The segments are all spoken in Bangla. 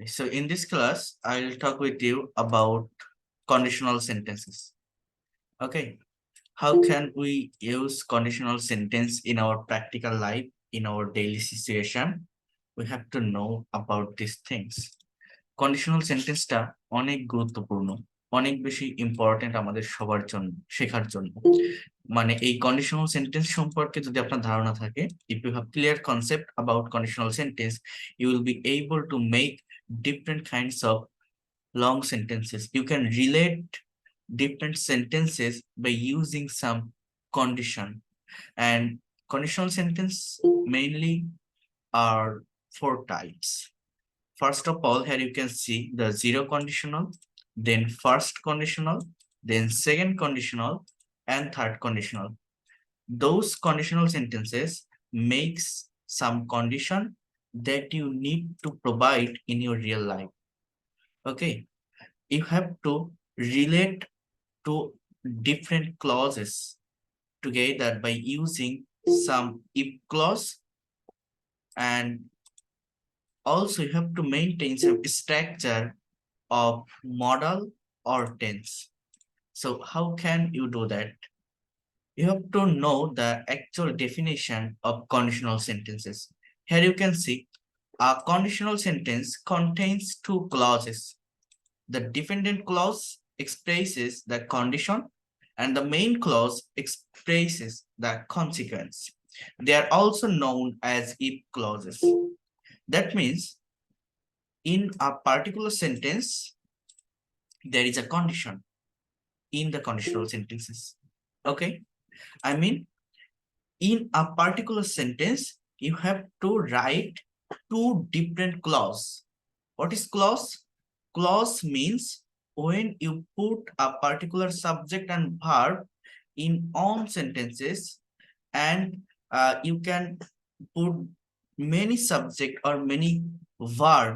So in this class, I'll talk with you about conditional sentences. Okay. How can we use conditional sentence in our practical life, in our daily situation? We have to know about these things. Conditional সেন্টেন্সটা অনেক গুরুত্বপূর্ণ, অনেক বেশি ইম্পর্টেন্ট আমাদের সবার জন্য, শেখার জন্য। মানে এই কন্ডিশনাল সেন্টেন্স সম্পর্কে যদি আপনার ধারণা থাকে, if you have clear concept about conditional sentence, you will be able to make different kinds of long sentences. You can relate different sentences by using some condition. And conditional sentence mainly are four types. First of all, here you can see the zero conditional, then first conditional, then second conditional, and third conditional. Those conditional sentences makes some condition that you need to provide in your real life. Okay, you have to relate to different clauses together by using some if clause, and also you have to maintain some structure of modal or tense. So how can you do that? You have to know the actual definition of conditional sentences. Here you can see a conditional sentence contains two clauses. The dependent clause expresses the condition and the main clause expresses the consequence. They are also known as if clauses. That means in a particular sentence, there is a condition in the conditional sentences. Okay, I mean, in a particular sentence, you have to write two different clause. What is clause? Clause means when you put a particular subject and verb in on sentences, and you can put many subject or many verb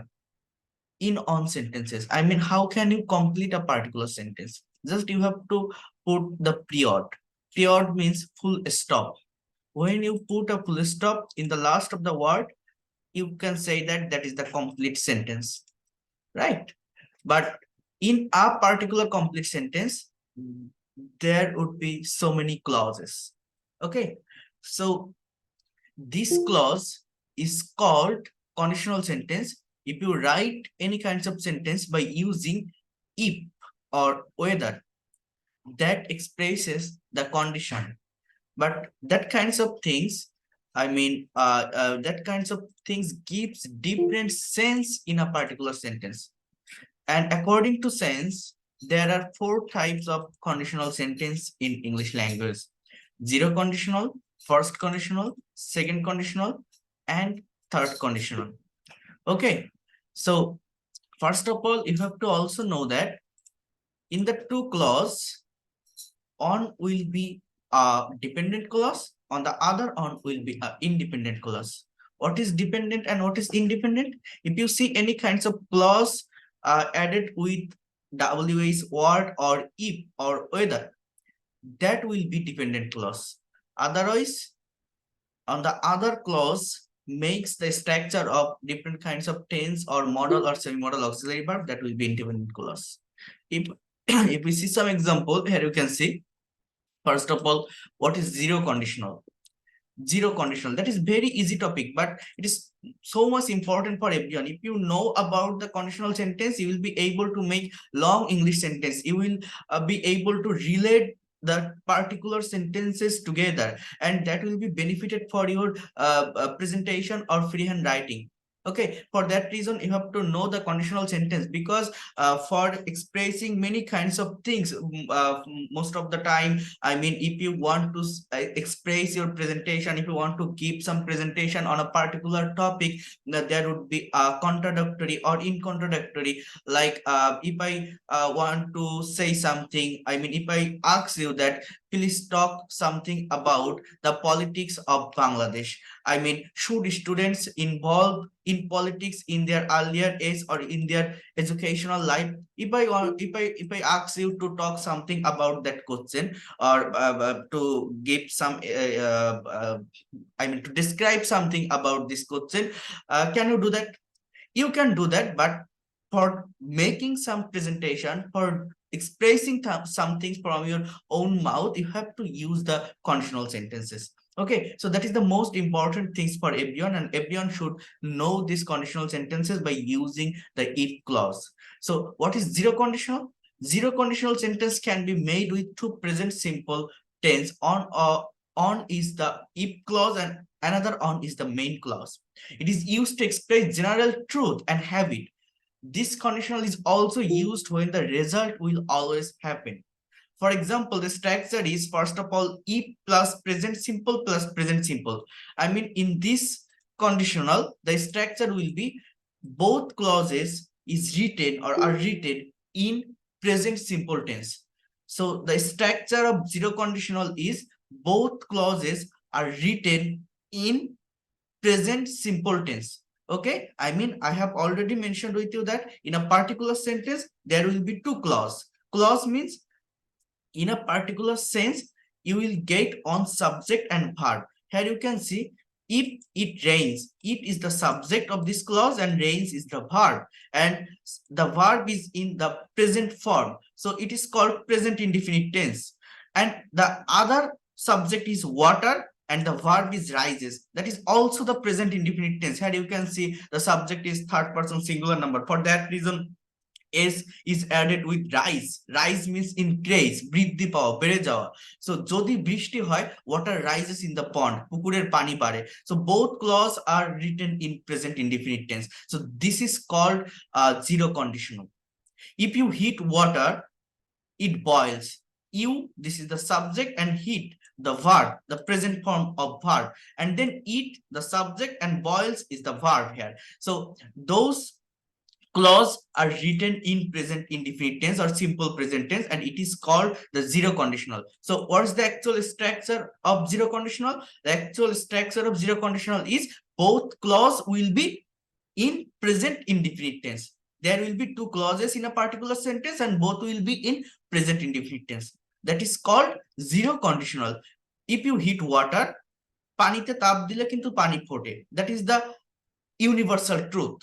in on sentences. I mean, how can you complete a particular sentence? Just you have to put the period. Period means full stop. When you put a full stop in the last of the word, you can say that that is the complete sentence, right? But in a particular complete sentence, there would be so many clauses. Okay, so this clause is called conditional sentence. If you write any kinds of sentence by using if or whether, that expresses the condition. But that kinds of things, I mean, that kinds of things gives different sense in a particular sentence. And according to sense, there are four types of conditional sentence in English language: zero conditional, first conditional, second conditional, and third conditional. Okay, so first of all, you have to also know that in the two clause, on will be a dependent clause, on the other on will be an independent clause. What is dependent and what is independent? If you see any kinds of clause added with WH word or if or whether, that will be dependent clause. Otherwise, on the other clause makes the structure of different kinds of tense or modal or semi-modal auxiliary verb, that will be independent clause. If if we see some example, here you can see, first of all, what is zero conditional? Zero conditional, that is very easy topic, but it is so much important for everyone. If you know about the conditional sentence, you will be able to make long English sentence. You will be able to relate the particular sentences together, and that will be benefited for your presentation or freehand writing. Okay, for that reason you have to know the conditional sentence, because for expressing many kinds of things, most of the time, I mean, if you want to express your presentation, if you want to give some presentation on a particular topic, that there would be a contradictory or in contradictory. Like if I want to say something, I mean, if I ask you that please talk something about the politics of Bangladesh, I mean, should students involve in politics in their earlier age or in their educational life? If I ask you to talk something about that question, or to give some I mean, to describe something about this question, can you do that? You can do that, but for making some presentation, for expressing something from your own mouth, you have to use the conditional sentences. Okay, so that is the most important things for everyone, and everyone should know these conditional sentences by using the if clause. So what is zero conditional? Zero conditional sentence can be made with two present simple tense. On is the if clause and another on is the main clause. It is used to express general truth and habit. This conditional is also used when the result will always happen. For example, the structure is first of all if plus present simple plus present simple. I mean, in this conditional, the structure will be both clauses is written or are written in present simple tense. So the structure of zero conditional is both clauses are written in present simple tense. Okay, I mean, I have already mentioned with you that in a particular sentence there will be two clause. Clause means in a particular sense you will get on subject and verb. Here you can see if it rains, it is the subject of this clause and rains is the verb, and the verb is in the present form, so it is called present indefinite tense. And the other subject is water and the verb is rises, that is also the present indefinite tense. Here you can see the subject is third person singular number. For that reason s is added with rise. Rise means increase, বৃদ্ধি পাওয়া, বেড়ে যাওয়া। So যদি বৃষ্টি হয়, water rises in the pond, পুকুরের পানি বাড়ে। So both clause are written in present indefinite tense. So this is called zero conditional. If you heat water, it boils. You, this is the subject, and heat, the verb, the present form of verb, and then eat, the subject, and boils is the verb here. So those clause are written in present indefinite tense or simple present tense, and it is called the zero conditional. So what's the actual structure of zero conditional? The actual structure of zero conditional is both clause will be in present indefinite tense. There will be two clauses in a particular sentence and both will be in present indefinite tense. That is called zero conditional. If you heat water, পানিতে তাপ দিলে কিন্তু পানি ফোটে, that is the universal truth.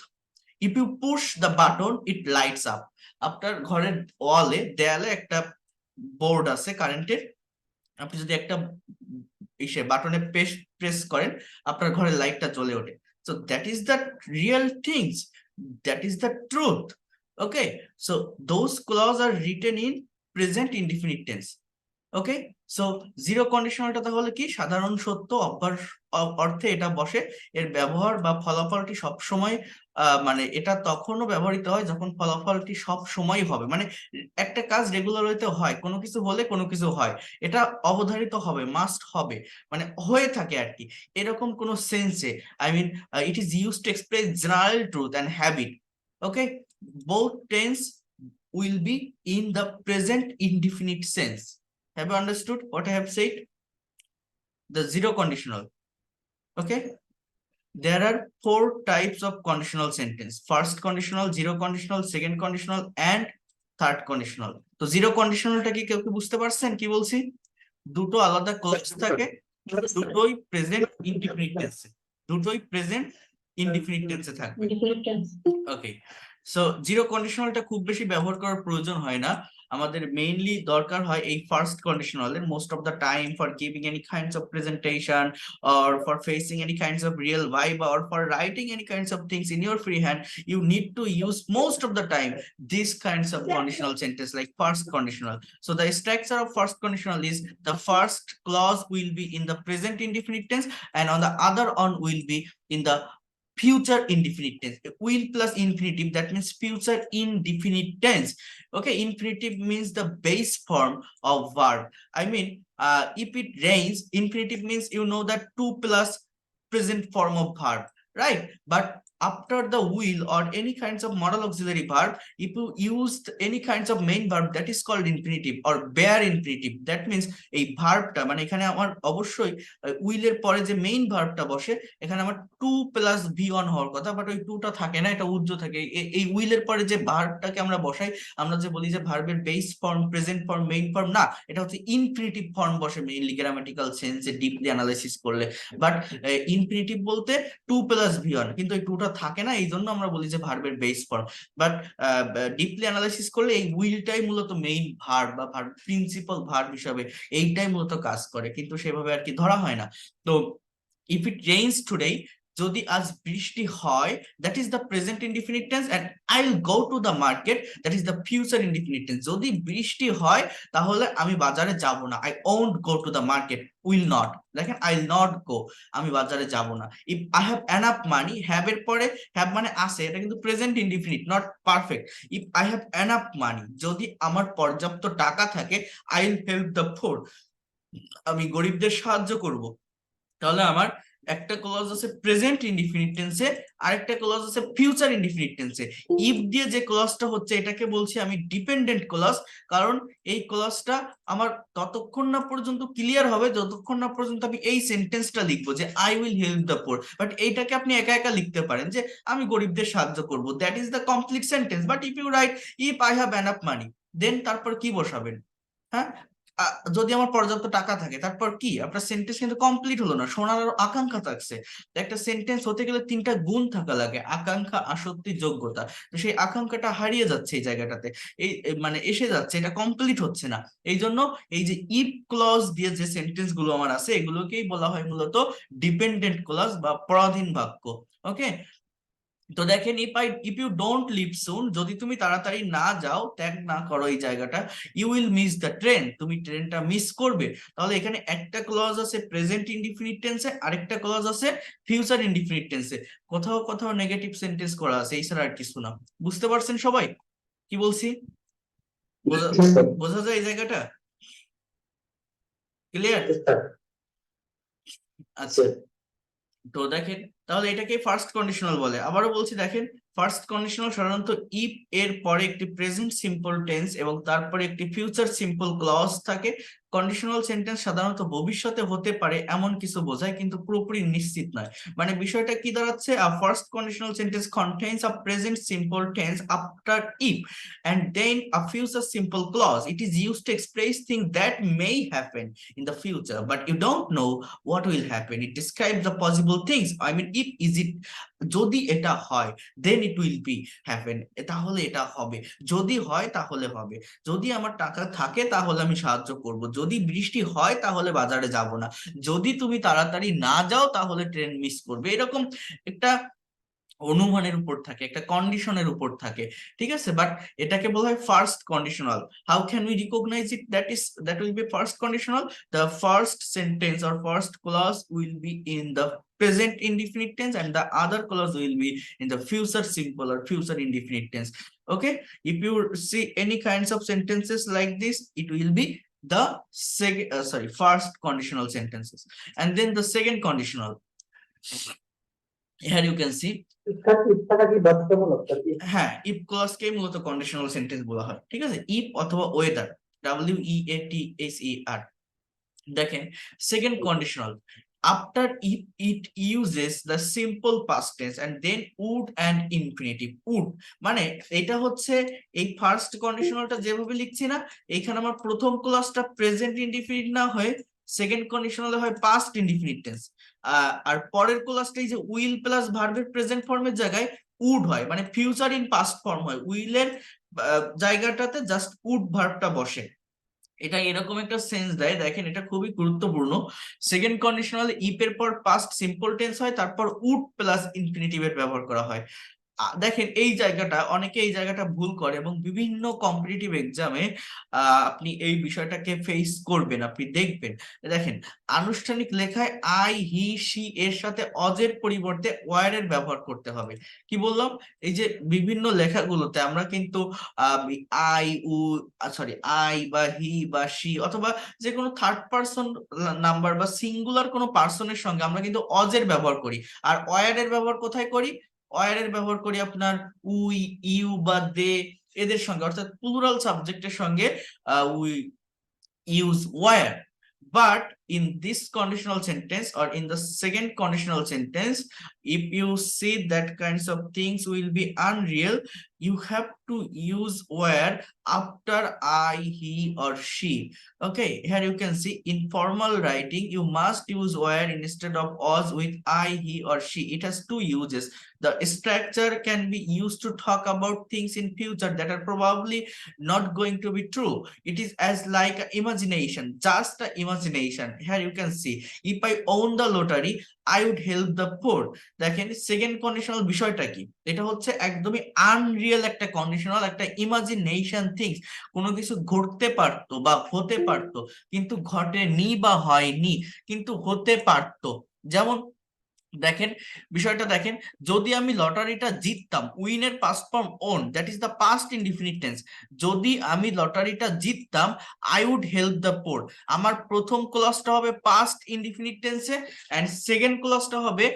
If you push the button, it lights up. আপনার ঘরের ওয়ালে, দেয়ালে একটা বোর্ড আছে কারেন্টের, আপনি যদি একটা বাটনে প্রেস করেন, আপনার ঘরের লাইটটা জ্বলে ওঠে। So that is the real things, that is the truth. Okay, so those clauses are written in present indefinite tense. Okay, so zero কন্ডিশনালটা তাহলে কি? সাধারণ সত্য অভ্যাস অর্থে এটা বসে। এর ব্যবহার বা ফলাফলটি সব সময় মানে এটা তখনও ব্যবহৃত হয় যখন ফলাফলটি সব সময় হবে, মানে একটা কাজ রেগুলার ওয়েতে হয়, কোনো কিছু হলে কোনো কিছু হয়, এটা অবধারিত হবে, মাস্ট হবে, মানে হয়ে থাকে আর কি, এরকম কোনো সেন্সে। I mean it is use to express general truth and habit. Okay, both tense will be in the present indefinite sense. Have you understood what I have said? The zero conditional. Okay, there are four types of conditional sentence: first conditional, zero conditional, second conditional, and third conditional. তো জিরো কন্ডিশনালটা কি কেউ কি বুঝতে পারছেন কি বলছি? দুটো আলাদা ক্লজ থাকে, দুটোই প্রেজেন্ট ইনডিফিনিট টেন্সে, দুটোই প্রেজেন্ট ইনডিফিনিট টেন্সে থাকবে। ওকে, সো জিরো কন্ডিশনালটা খুব বেশি ব্যবহার করার প্রয়োজন হয় না, আমাদের মেইনলি দরকার হয় এই ফার্স্ট কন্ডিশনালের। Most of the time for giving any kinds of presentation or for facing any kinds of real vibe or for writing any kinds of things in your free hand, you need to use most of the time these kinds of conditional sentence like first conditional. So the structure of first conditional is the first clause will be in the present indefinite tense and on the other on will be in the future indefinite tense. Will plus infinitive, that means future indefinite tense. Okay, infinitive means the base form of verb. I mean, if it rains, infinitive means you know that two plus present form of verb, right? But after the will or any kinds of modal auxiliary verb, if you used any kinds of main verb, that is called infinitive or bare infinitive. That means এই ভার্বটা, মানে এখানে আমার অবশ্যই উইল এর পরে যে মেইন ভার্বটা বসে, এখানে আমার টু প্লাস ভি অন হওয়ার কথা, বাট ওই টুটা থাকে না, এটা উজ্জ থাকে। এই উইল এর পরে যে ভার্বটাকে আমরা বসাই, আমরা যে বলি যে ভার্বের base form, present form, main form, না, এটা হচ্ছে ইনফিনিটিভ ফর্ম বসে মেইনলি গ্রামাটিক্যাল সেন্সে ডিপলি অ্যানালাইসিস করলে। বাট ইনফিনিটিভ বলতে টু প্লাস ভি অন, কিন্তু এই টুটা থাকে না, এই জন্য আমরা বলি যে ভার্বের base form. But deeply analysis করলে এই উইলটাই মূলত মেইন ভার্ব বা ভার্ব প্রিন্সিপাল ভার্ব হিসাবে এইটাই মূলত কাজ করে, কিন্তু সেভাবে আর কি ধরা হয় না। তো ইফ ইট রেইনস টুডে, যদি আজ বৃষ্টি হয়, that is the present indefinite tense, and I will go to the market, that is the future indefinite tense. যদি বৃষ্টি হয় তাহলে আমি বাজারে যাব না, I won't go to the market, will not, দেখেন আই উইল নট গো, আমি বাজারে যাব না। If I have enough money, have এর পরে হ্যাভ মানে আছে, এটা কিন্তু present indefinite, not perfect. If I have enough মানি, যদি আমার পর্যাপ্ত টাকা থাকে, I will help the poor, আমি গরিবদের সাহায্য করব। তাহলে আমার একটা ক্লজ আছে প্রেজেন্ট ইনডিফিনিট টেন্সে, আরেকটা ক্লজ আছে ফিউচার ইনডিফিনিট টেন্সে। ইফ দিয়ে যে ক্লজটা হচ্ছে এটাকে বলছি আমি ডিপেন্ডেন্ট ক্লজ, কারণ এই ক্লজটা আমার ততক্ষণ না পর্যন্ত ক্লিয়ার হবে যতক্ষণ না পর্যন্ত আমি এই সেন্টেন্সটা লিখবো যে I will help the poor. But এইটাকে আপনি একা একা লিখতে পারেন যে আমি গরিবদের সাহায্য করব, that is the complete sentence. But if you write if I have enough money, then তারপর কি বসাবেন? হ্যাঁ, যদি আমার পর্যাপ্ত টাকা থাকে, তারপর কি? আপনার সেন্টেন্স কিন্তু কমপ্লিট হলো না, শোনার আরো আকাঙ্ক্ষা থাকছে। একটা সেন্টেন্স হতে গেলে তিনটা গুণ থাকা লাগে, আকাঙ্ক্ষা, আসক্তি, যোগ্যতা। তো সেই আকাঙ্ক্ষাটা হারিয়ে যাচ্ছে এই জায়গাটাতে, মানে এসে যাচ্ছে, এটা কমপ্লিট হচ্ছে না। এই জন্য এই যে ইফ ক্লজ দিয়ে যে সেন্টেন্স গুলো আমার আছে এগুলোকেই বলা হয় মূলত ডিপেন্ডেন্ট ক্লজ বা পরাধীন বাক্য। ওকে, তো দেখেন ইফ ইউ ডোন্ট লিভ সুন, যদি তুমি তাড়াতাড়ি না যাও, ত্যাগ না করো এই জায়গাটা, you will miss the train, তুমি ট্রেনটা মিস করবে। তাহলে এখানে একটা ক্লজ আছে প্রেজেন্ট ইনডিফিনিট টেন্সে, আরেকটা ক্লজ আছে ফিউচার ইনডিফিনিট টেন্সে। কোথাও কোথাও নেগেটিভ সেন্টেন্স করা আছে, এই ছাড়া আর কিছু না। বুঝতে পারছেন সবাই কি বলছি? বোঝা বোঝা যায় এই জায়গাটা? ক্লিয়ার? আচ্ছা, তো দেখেন তাহলে এটাকে ফার্স্ট কন্ডিশনাল বলে। আবারও বলছি, দেখেন ফার্স্ট কন্ডিশনাল সাধারণত ইফ এর পরে একটি প্রেজেন্ট সিম্পল টেন্স এবং তারপরে একটি ফিউচার সিম্পল ক্লজ থাকে। কন্ডিশনাল সেন্টেন্স সাধারণত ভবিষ্যতে হতে পারে এমন কিছু বোঝায়, কিন্তু পুরোপুরি নিশ্চিত নয়। মানে বিষয়টা কি দাঁড়াচ্ছে? A first conditional sentence contains a present simple tense after if and then a future simple clause. It is used to express things that may happen in the future, but you don't know what will happen. It describes the possible things. I mean, if is it, যদি এটা হয়, then it will be happen, তাহলে এটা হবে, যদি হয় তাহলে হবে, যদি আমার টাকা থাকে তাহলে আমি সাহায্য করব, যদি বৃষ্টি হয় তাহলে বাজারে যাব না, যদি তুমি তাড়াতাড়ি না যাও তাহলে ট্রেন মিস করবে। এরকম একটা অনুমানের উপর থাকে, একটা কন্ডিশনের উপর থাকে, ঠিক আছে? বাট এটাকে বলা হয় first conditional. How can we recognise it? That will be first conditional, the first sentence or first clause will be in the present indefinite tense and the other clause will be in the future simple or future indefinite tense. Okay, if you see any kinds of sentences like this, it will be the first conditional sentences. And then the second conditional, here you can see, হ্যাঁ, ইফ ক্লজ কে মূলত কন্ডিশনাল সেন্টেন্স বলা হয়, ঠিক আছে? ইফ অথবা ওয়েদার, WEATHER। দেখেন second conditional, after if it uses the simple past tense and then would and infinitive. Would মানে এটা হচ্ছে এই ফার্স্ট কন্ডিশনালটা যেভাবে লিখছি না, এখানে আমার প্রথম ক্লজটা প্রেজেন্ট ইনডিফিনিট না হয়ে সেকেন্ড কন্ডিশনালে হয় পাস্ট ইনডিফিনিট টেন্স, আর পরের ক্লজটা এই যে উইল প্লাস ভার্বের প্রেজেন্ট ফর্মের জায়গায় উড হয়, মানে ফিউচার ইন পাস্ট ফর্ম হয়, উইলের জায়গাটাতে জাস্ট উড ভার্বটা বসে। এটা এরকম একটা সেন্স দেয়, দেখেন এটা খুবই গুরুত্বপূর্ণ। সেকেন্ড কন্ডিশনালে ইফ এর পর পাস্ট সিম্পল টেন্স হয়, তারপর উড প্লাস ইনফিনিটিভের ব্যবহার করা হয়। দেখেন এই জায়গাটা, অনেকে এই জায়গাটা ভুল করে এবং বিভিন্ন কম্পিটিটিভ এক্সামে আপনি এই বিষয়টাকে ফেস করবেন, আপনি দেখবেন। দেখেন আনুষ্ঠানিক লেখায় আই, হি, সি এর সাথে অজের পরিবর্তে ওয়ার এর ব্যবহার করতে হবে। কি বললাম? এই যে বিভিন্ন লেখাগুলোতে আমরা কিন্তু আই, উ, সরি, আই বা হি বা সি অথবা যে কোনো থার্ড পারসন নাম্বার বা সিঙ্গুলার কোনো পার্সনের সঙ্গে আমরা কিন্তু অজের ব্যবহার করি। আর ওয়ার এর ব্যবহার কোথায় করি? ওয়ার ব্যবহার করি আপনার উই, ইউ বা দে এদের সঙ্গে, অর্থাৎ প্লুরাল সাবজেক্টের সঙ্গে we use were. But in this conditional sentence or in the second conditional sentence, if you see that kinds of things will be unreal, you have to use where after I, he or she. Okay, here you can see in formal writing you must use where instead of was with I, he or she. It has two uses. The structure can be used to talk about things in future that are probably not going to be true. It is as like imagination, just a imagination. Here you can see, if I own the lottery I would help the poor. দেখেন সেকেন্ড কন্ডিশনাল বিষয়টা কি, এটা হচ্ছে একদমই আনরিয়েল একটা কন্ডিশনাল, একটা ইমাজিনেশন থিংস। কোনো কিছু ঘটতে পারতো বা হতে পারতো কিন্তু ঘটেনি বা হয়নি, কিন্তু হতে পারতো। যেমন দেখেন বিষয়টা দেখেন, যদি আমি লটারিটা জিততাম, উইনের past form won, that is the past indefinite tense. যদি আমি লটারিটা জিততাম I would help the poor, আমার প্রথম ক্লজটা হবে পাস্ট ইনডিফিনিট টেন্সে এন্ড সেকেন্ড ক্লজটা হবে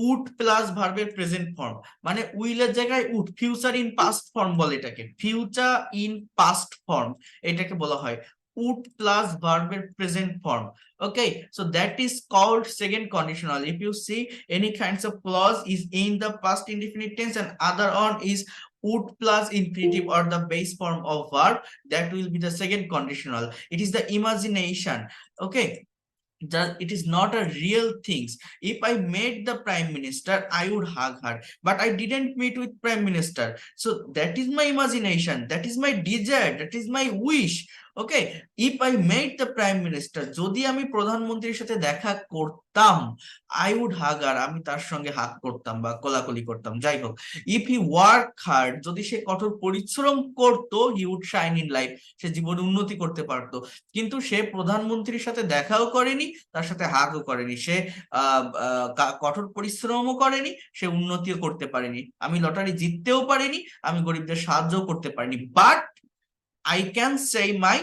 উড প্লাস ভার্বের প্রেজেন্ট ফর্ম, মানে উইলের জায়গায় would, future in past form বলে এটাকে, ফিউচার ইন পাস্ট ফর্ম এটাকে বলা হয় would plus verb present form. Okay, so that is called second conditional. If you see any kinds of clause is in the past indefinite tense and other on is would plus infinitive or the base form of verb, that will be the second conditional. It is the imagination. Okay, that it is not a real things. If I met the prime minister I would hug her, but I didn't meet with prime minister, so that is my imagination, that is my desire, that is my wish. Okay, if I met the prime minister, যদি আমি প্রধানমন্ত্রীর সাথে দেখা করতাম I would hug her, আমি তার সঙ্গে হাগ করতাম বা কোলাকুলি করতাম, যাই হোক। if he work hard, যদি সে কঠোর পরিশ্রম করত he would shine in life, সে জীবনে উন্নতি করতে পারতো। কিন্তু সে প্রধানমন্ত্রীর সাথে দেখাও করেনি, তার সাথে হাগও করেনি, সে কঠোর পরিশ্রমও করেনি, সে উন্নতিও করতে পারেনি, আমি লটারি জিততেও পারিনি, আমি গরিবদের সাহায্যও করতে পারিনি, but I can say my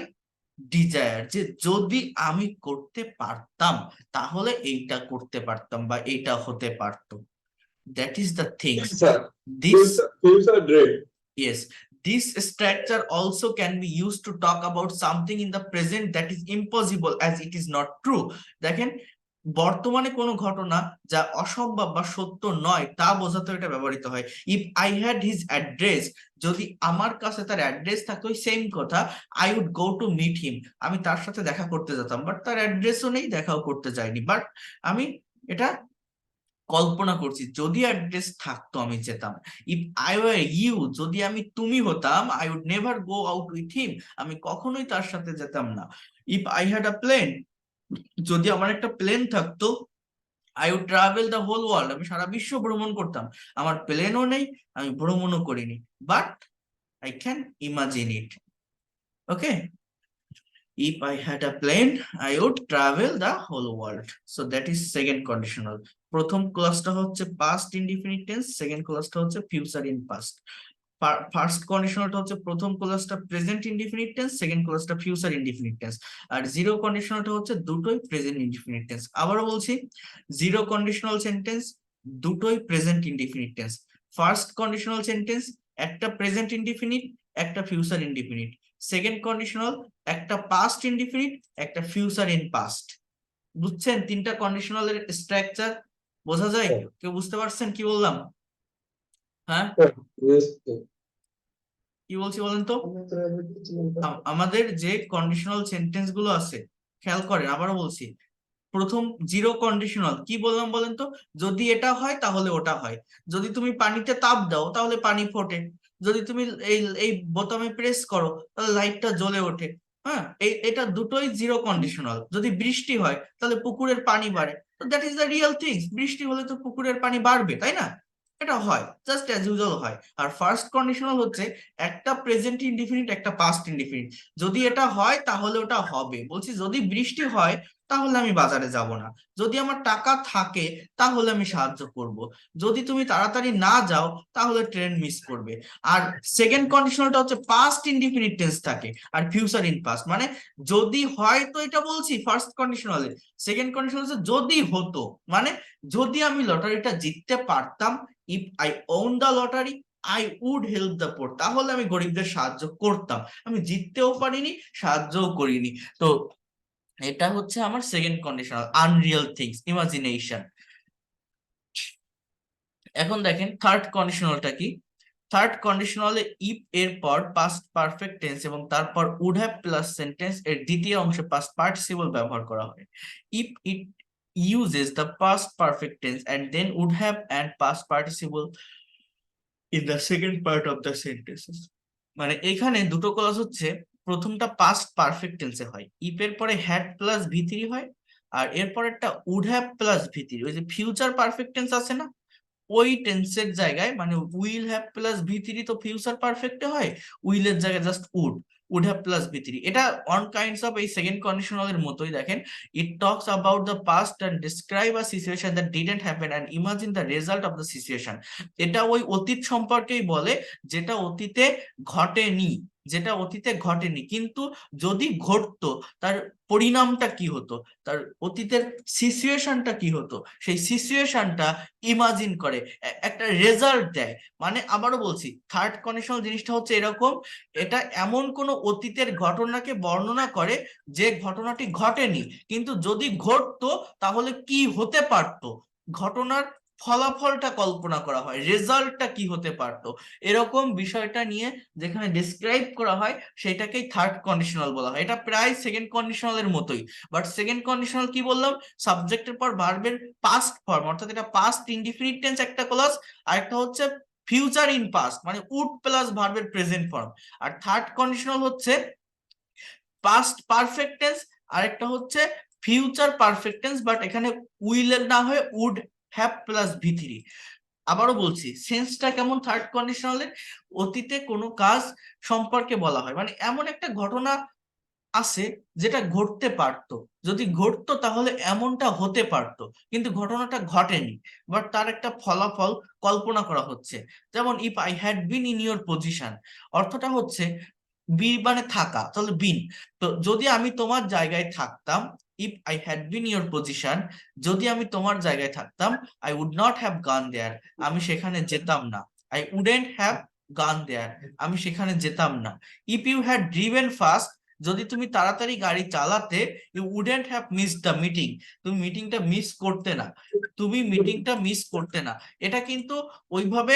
desire, যে যদি আমি করতে পারতাম তাহলে এইটা করতে পারতাম বা এইটা হতে পারতো। That is the things. This yes, this structure also can be used to talk about something in the present that is impossible as it is not true. দেখেন বর্তমানে কোনো ঘটনা যা অসম্ভব বা সত্য নয় তা বোঝাতে এটা ব্যবহৃত হয়। If I had his address, যদি আমার কাছে তার অ্যাড্রেস থাকতো, সেম কথা, I would go to meet him, আমি তার সাথে দেখা করতে যেতাম, বাট তার অ্যাড্রেসও নেই, দেখাও করতে যাইনি, বাট আমি এটা কল্পনা করছি, যদি অ্যাড্রেস থাকতো আমি যেতাম। ইফ আই ওয়ার ইউ, যদি আমি তুমি হতাম, I would never go out with him, আমি কখনোই তার সাথে যেতাম না। If I had a plane, যদি আমার একটা প্লেন থাকতো, I would travel the whole world, আমি সারা বিশ্ব ভ্রমণ করতাম, আমার প্লেনও নেই, আমি ভ্রমণও করিনি, but I can imagine it. Okay, if I had a plane I would travel the whole world, so that is second conditional. প্রথম ক্লজটা হচ্ছে past indefinite tense, সেকেন্ড ক্লজটা হচ্ছে future in past। ফার্স্ট কন্ডিশনালটা হচ্ছে প্রথম ক্লজটা প্রেজেন্ট ইনডিফিনিট টেন্স, সেকেন্ড ক্লজটা ফিউচার ইনডিফিনিট টেন্স, আর জিরো কন্ডিশনালটা হচ্ছে দুটোই প্রেজেন্ট ইনডিফিনিট টেন্স। আবারও বলছি, জিরো কন্ডিশনাল সেন্টেন্স দুটোই present indefinite tense. First conditional sentence একটা প্রেজেন্ট ইনডিফিনিট, একটা ফিউচার ইনডিফিনিট। সেকেন্ড কন্ডিশনাল একটা পাস্ট ইনডিফিনিট, একটা ফিউচার ইন পাস্ট। বুঝছেন তিনটা কন্ডিশনালের স্ট্রাকচার? বোঝা যায়? কেউ বুঝতে পারছেন কি বললাম? হ্যাঁ, কি বলছি বলেন তো? আমাদের যে কন্ডিশনাল সেন্টেন্স গুলো আছে, খেয়াল করেন, আবারও বলছি, প্রথম জিরো কন্ডিশনাল কি বললাম বলেন তো? যদি এটা হয় তাহলে ওটা হয়, যদি তুমি পানিতে তাপ দাও তাহলে পানি ফোটে, যদি তুমি এই এই বোতামে প্রেস করো তাহলে লাইটটা জ্বলে ওঠে। হ্যাঁ, এটা দুটোই জিরো কন্ডিশনাল। যদি বৃষ্টি হয় তাহলে পুকুরের পানি বাড়ে, তো that is the real things, বৃষ্টি হলে তো পুকুরের পানি বাড়বে, তাই না? এটা হয়, জাস্ট অ্যাজ ইউজুয়াল হয়। আর ফার্স্ট কন্ডিশনাল হচ্ছে একটা প্রেজেন্ট ইনডিফিনিট, একটা পাস্ট ইনডিফিনিট, যদি এটা হয় তাহলে ওটা হবে। বলছি যদি বৃষ্টি হয় তাহলে আমি বাজারে যাব না, যদি আমার টাকা থাকে তাহলে আমি সাহায্য করব, যদি তুমি তাড়াতাড়ি না যাও তাহলে ট্রেন মিস করবে। আর সেকেন্ড কন্ডিশনালটা হচ্ছে পাস্ট ইনডিফিনিট টেন্স থাকে আর ফিউচার ইন পাস্ট, মানে যদি হয় তো এটা বলছি ফার্স্ট কন্ডিশনালে, সেকেন্ড কন্ডিশনাল হচ্ছে যদি হতো, মানে যদি আমি লটারিটা জিততে পারতাম, if I won the lottery I would help the poor, তাহলে আমি গরিবদের সাহায্য করতাম, আমি জিততেও পারিনি, সাহায্যও করিনি। তো এটা হচ্ছে আমার second conditional, Unreal things, imagination. এখন দেখেন থার্ড কন্ডিশনালটা কি। থার্ড কন্ডিশনালে ইফ এর পর পাস্ট পারফেক্ট টেন্স এবং তারপর উড হ্যাভ প্লাস সেন্টেন্স এর দ্বিতীয় অংশে পাস্ট পার্টিসিপল ব্যবহার করা হয়। If it uses the past perfect tense and then would have and past participle in the second part of the sentences। মানে এখানে দুটো ক্লজ হচ্ছে, প্রথমটা পাস্ট পারফেক্ট টেন্সে হয়, ইফ এর পরে হ্যাড প্লাস ভি3 হয়, আর এর পরেরটা উড হ্যাভ প্লাস ভি3। ওই যে ফিউচার পারফেক্ট টেন্স আছে না, ওই টেন্সের জায়গায় মানে উইল হ্যাভ প্লাস ভি3 তো ফিউচার পারফেক্টে হয়, উইলের জায়গায় জাস্ট উড হ্যাভ প্লাস ভি3। এটা অন কাইন্ডস অফ এই সেকেন্ড কন্ডিশনালের মতোই। দেখেন, it talks about the past and describe a situation that didn't happen and imagine the result of the situation. এটা ওই অতীত সম্পর্কেই বলে যেটা অতীতে ঘটেনি, যেটা অতীতে ঘটেনি কিন্তু যদি ঘটতো তার পরিণামটা কি হতো, তার অতীতের সিচুয়েশনটা কি হতো, সেই সিচুয়েশনটা ইমাজিন করে, একটা রেজাল্ট দেয়। মানে আবারও বলছি, থার্ড কন্ডিশনাল জিনিসটা হচ্ছে এরকম, এটা এমন কোন অতীতের ঘটনাকে বর্ণনা করে যে ঘটনাটি ঘটেনি কিন্তু যদি ঘটতো তাহলে কি হতে পারতো, ঘটনার ফলাফলটা কল্পনা করা হয়, রেজাল্টটা কি হতে পারতো, এরকম বিষয়টা নিয়ে যেখানে ডিসক্রাইব করা হয় সেটাকেই থার্ড কন্ডিশনাল বলা হয়। এটা প্রায় সেকেন্ড কন্ডিশনালের মতোই, বাট সেকেন্ড কন্ডিশনাল কি বললাম, সাবজেক্টের পর ভার্বের পাস্ট ফর্ম, অর্থাৎ এটা পাস্ট ইনডিফিনিট টেন্স একটা ক্লজ, আর একটা হচ্ছে ফিউচার ইন পাস্ট মানে উড প্লাস ভার্বের প্রেজেন্ট ফর্ম। আর থার্ড কন্ডিশনাল হচ্ছে পাস্ট পারফেক্ট টেন্স, আরেকটা হচ্ছে ফিউচার পারফেক্ট টেন্স, বাট এখানে উইলের না হয়ে উড হ্যাভ প্লাস ভি3। আবারও বলছি, সেন্সটা কেমন থার্ড কন্ডিশনালের, অতীতে কোনো কাজ সম্পর্কে বলা হয়, মানে এমন একটা ঘটনা আছে যেটা ঘটতে পারতো, যদি ঘটতো তাহলে এমনটা হতে পারতো কিন্তু ঘটনাটা ঘটেনি, বাট তার একটা ফলাফল কল্পনা করা হচ্ছে। যেমন if I had been in your position, অর্থটা হচ্ছে বি মানে থাকা, তাহলে বিন। তো যদি আমি তোমার জায়গায় থাকতাম, if I had been your position, যদি আমি তোমার জায়গায় থাকতাম, আই উড নট হ্যাভ গান দেয়ার, আমি সেখানে যেতাম না। আই উডেন্ট হ্যাভ গান দেয়ার, আমি সেখানে যেতাম না। If you had driven fast, যদি তুমি তাড়াতাড়ি গাড়ি চালাতে, you wouldn't have miss the meeting, তুমি মিটিংটা মিস করতে না, তুমি মিটিংটা মিস করতে না। এটা কিন্তু ওইভাবে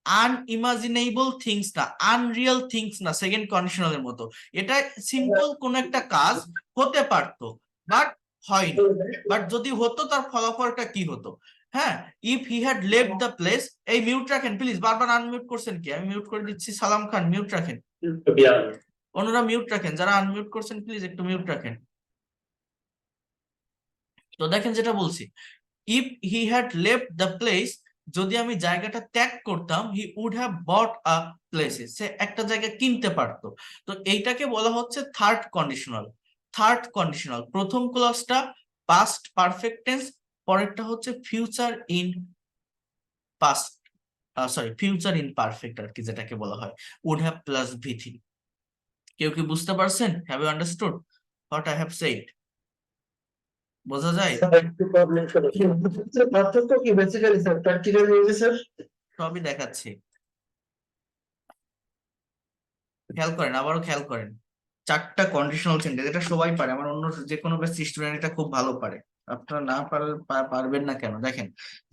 আনইমাজিনেবল থিংস না, আনরিয়েল থিংস না সেকেন্ড কন্ডিশনালের মতো। এটা সিম্পল কোন একটা কাজ হতে পারতো বাট হয়নি, বাট যদি হতো তার ফলাফলটা কি হতো। হ্যাঁ, if he had left the place, এই মিউট রাখেন প্লিজ, বারবার আনমিউট করছেন কি, আমি মিউট করে দিচ্ছি। সালাম খান মিউট রাখেন, অন্যরা মিউট রাখেন, যারা আনমিউট করছেন প্লিজ একটু মিউট রাখেন। তো দেখেন যেটা বলছি, if he had left the place, যদি আমি জায়গাটা ত্যাগ করতাম, he would have bought a places, সে একটা জায়গা কিনতে পারতো। তো এইটাকে বলা হচ্ছে থার্ড কন্ডিশনাল। থার্ড কন্ডিশনাল প্রথম ক্লজটা পাস্ট পারফেক্ট টেন্স, পরেরটা হচ্ছে future in past, sorry future in perfect আর কি, যেটাকে বলা হয় উড হ্যাভ প্লাস ভি3। কেউ কি বুঝতে পারছেন? Have you understood what I have said? বোঝা যায়? স্যার একটু প্রবলেম ছিল কি পার্থক্য কি বেসিক্যালি স্যার প্র্যাকটিক্যাল ইউজে স্যার? সবই দেখাচ্ছি, খেয়াল করেন, আবারও খেয়াল করেন। চারটা কন্ডিশনাল সেন্টেন্স, এটা সবাই পারে, আমার অন্য যে কোনো ব্যাচ স্টুডেন্ট এটা খুব ভালো পারে, আপনারা না পারবেন না কেন? দেখেন,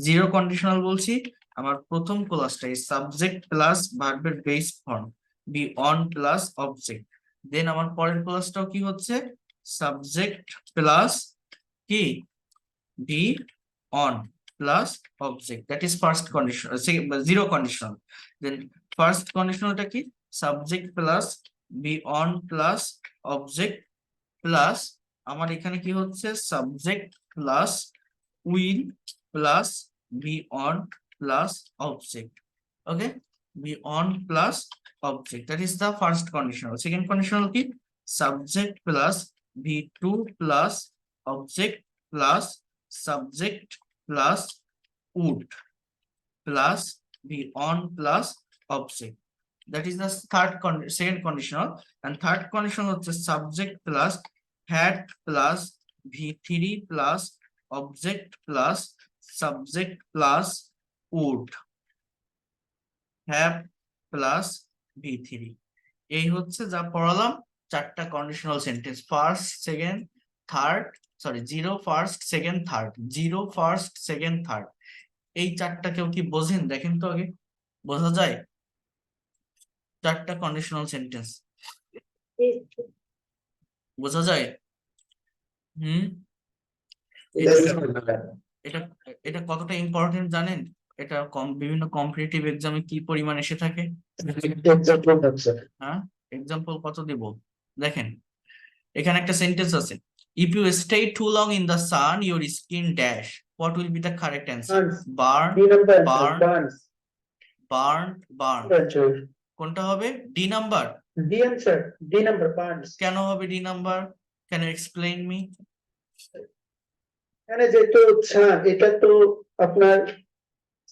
জিরো কন্ডিশনাল বলছি, আমার প্রথম ক্লাসটাই সাবজেক্ট প্লাস ভার্বের base form V on plus object. Then আমার পরের ক্লাসটাও কি হচ্ছে, সাবজেক্ট প্লাস কি V on plus object, that is first condition, zero conditional. Then first কন্ডিশনালটা কি, subject plus B on plus object plus আমার এখানে কি হচ্ছে, subject plus will plus B on plus object. Okay, V on plus object, that is the first conditional. Second conditional কি, subject plus V two plus object plus subject plus would plus B on plus object, that is the second conditional। and third condition হচ্ছে subject plus had plus v3 plus object plus subject plus would have plus v3। এই হচ্ছে যা পড়ালাম চারটা conditional sentence, first, second, third, sorry 0 first second third, 0 first second third, এই চারটা কেউ কি বোঝেন? দেখেন তো আগে, বোঝা যায়? চারটা কন্ডিশনাল সেন্টেন্স বোঝা যায়? হুম, এটা এটা কতটা ইম্পর্টেন্ট জানেন? এটা বিভিন্ন কম্পিটিটিভ এক্সামে কি পরিমাণ এসে থাকে। হ্যাঁ, এক্সাম্পল কত দিব দেখেন, এখানে একটা সেন্টেন্স আছে, if you stay too long in the sun your skin dash, what will be the correct answer? Burn, burn, burn, burn. কোনটা হবে? D number. কেন হবে D number? Can you explain me? মানে যেহেতু এটা তো আপনার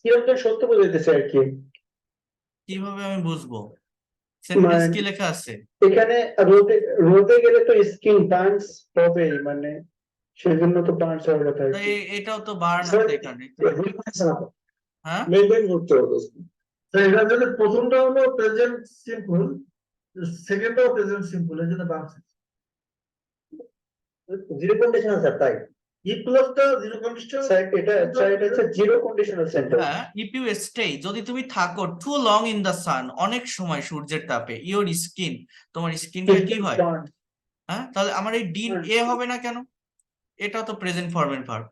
কিরকম সত্য বোঝাইতেছে আর কি। কিভাবে আমি বুঝবো? সেন্টেন্স কি লেখা আছে এখানে? রোদে রোদে গেলে তো স্কিন বার্নস হবে, মানে সেজন্য তো বার্নস হওয়ার কথা আর কি। এটাও তো বার্ন আছে এখানে। হ্যাঁ, মেইনটেইন করতে হবে। তো এটা যদি প্রথমটা হলো প্রেজেন্ট সিম্পল, সেকেন্ডটাও প্রেজেন্ট সিম্পল, এর জন্য বার্নস জিরো কন্ডিশনাল স্যার। তাই ই প্লাসটা জিরো কন্ডিশনাল স্যার, এটা স্যার এটা হচ্ছে জিরো কন্ডিশনাল সেন্টেন্স। হ্যাঁ, ইফ ইউ স্টে, যদি তুমি থাকো too long in the sun, অনেক সময় সূর্যের তাপে, ইওর স্কিন, তোমার স্কিনটা কি হয়? হ্যাঁ, তাহলে আমার এই ডি এ হবে না কেন? এটা তো প্রেজেন্ট ফর্মের verb.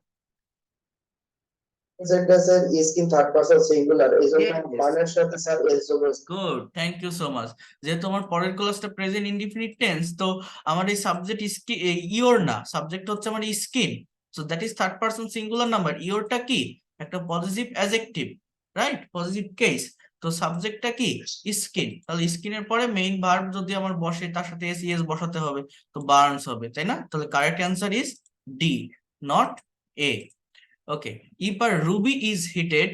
Sentence sir skin third person singular, এজন্য বার্নের সাথে স্যার এস যোগ হয়েছে। Good, thank you so much. যেহেতু আমার পরের ক্লাসটা প্রেজেন্ট ইনডিফিনিট টেন্স, তো আমার এই সাবজেক্ট ইওর না, সাবজেক্ট হচ্ছে আমার skin, so that is third person singular number. ইওরটা কি? একটা positive adjective, right, positive case. তো সাবজেক্টটা কি? স্কিন। তাহলে স্কিনের পরে মেইন ভার্ব যদি আমার বসে, তার সাথে এস ইএস বসাতে হবে, তো বার্নস হবে, তাই না? তাহলে correct answer is D, not a. Okay, if a ruby is heated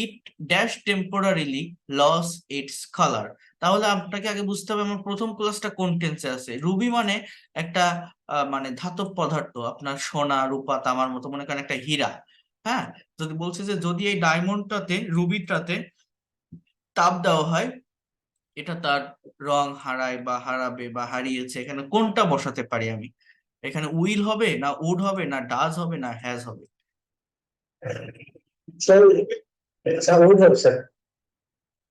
it dash temporarily lose its color। তাহলে আপনাকে আগে বুঝতে হবে আমার প্রথম ক্লাসটা কোন টেন্সে আছে। রুবি মানে একটা মানে ধাতব পদার্থ, আপনার সোনা রূপা তামার মতো, মনে করেন একটা হীরা। হ্যাঁ, যদি বলছে যে যদি এই ডায়মন্ডটাতে, রুবিটাতে তাপ দেওয়া হয়, এটা তার রং হারায় বা হারাবে বা হারিয়েছে, এখানে কোনটা বসাতে পারি আমি? এখানে উইল হবে না উড হবে না ডাজ হবে না হ্যাজ হবে? স্যার স্যার উইল হবে স্যার।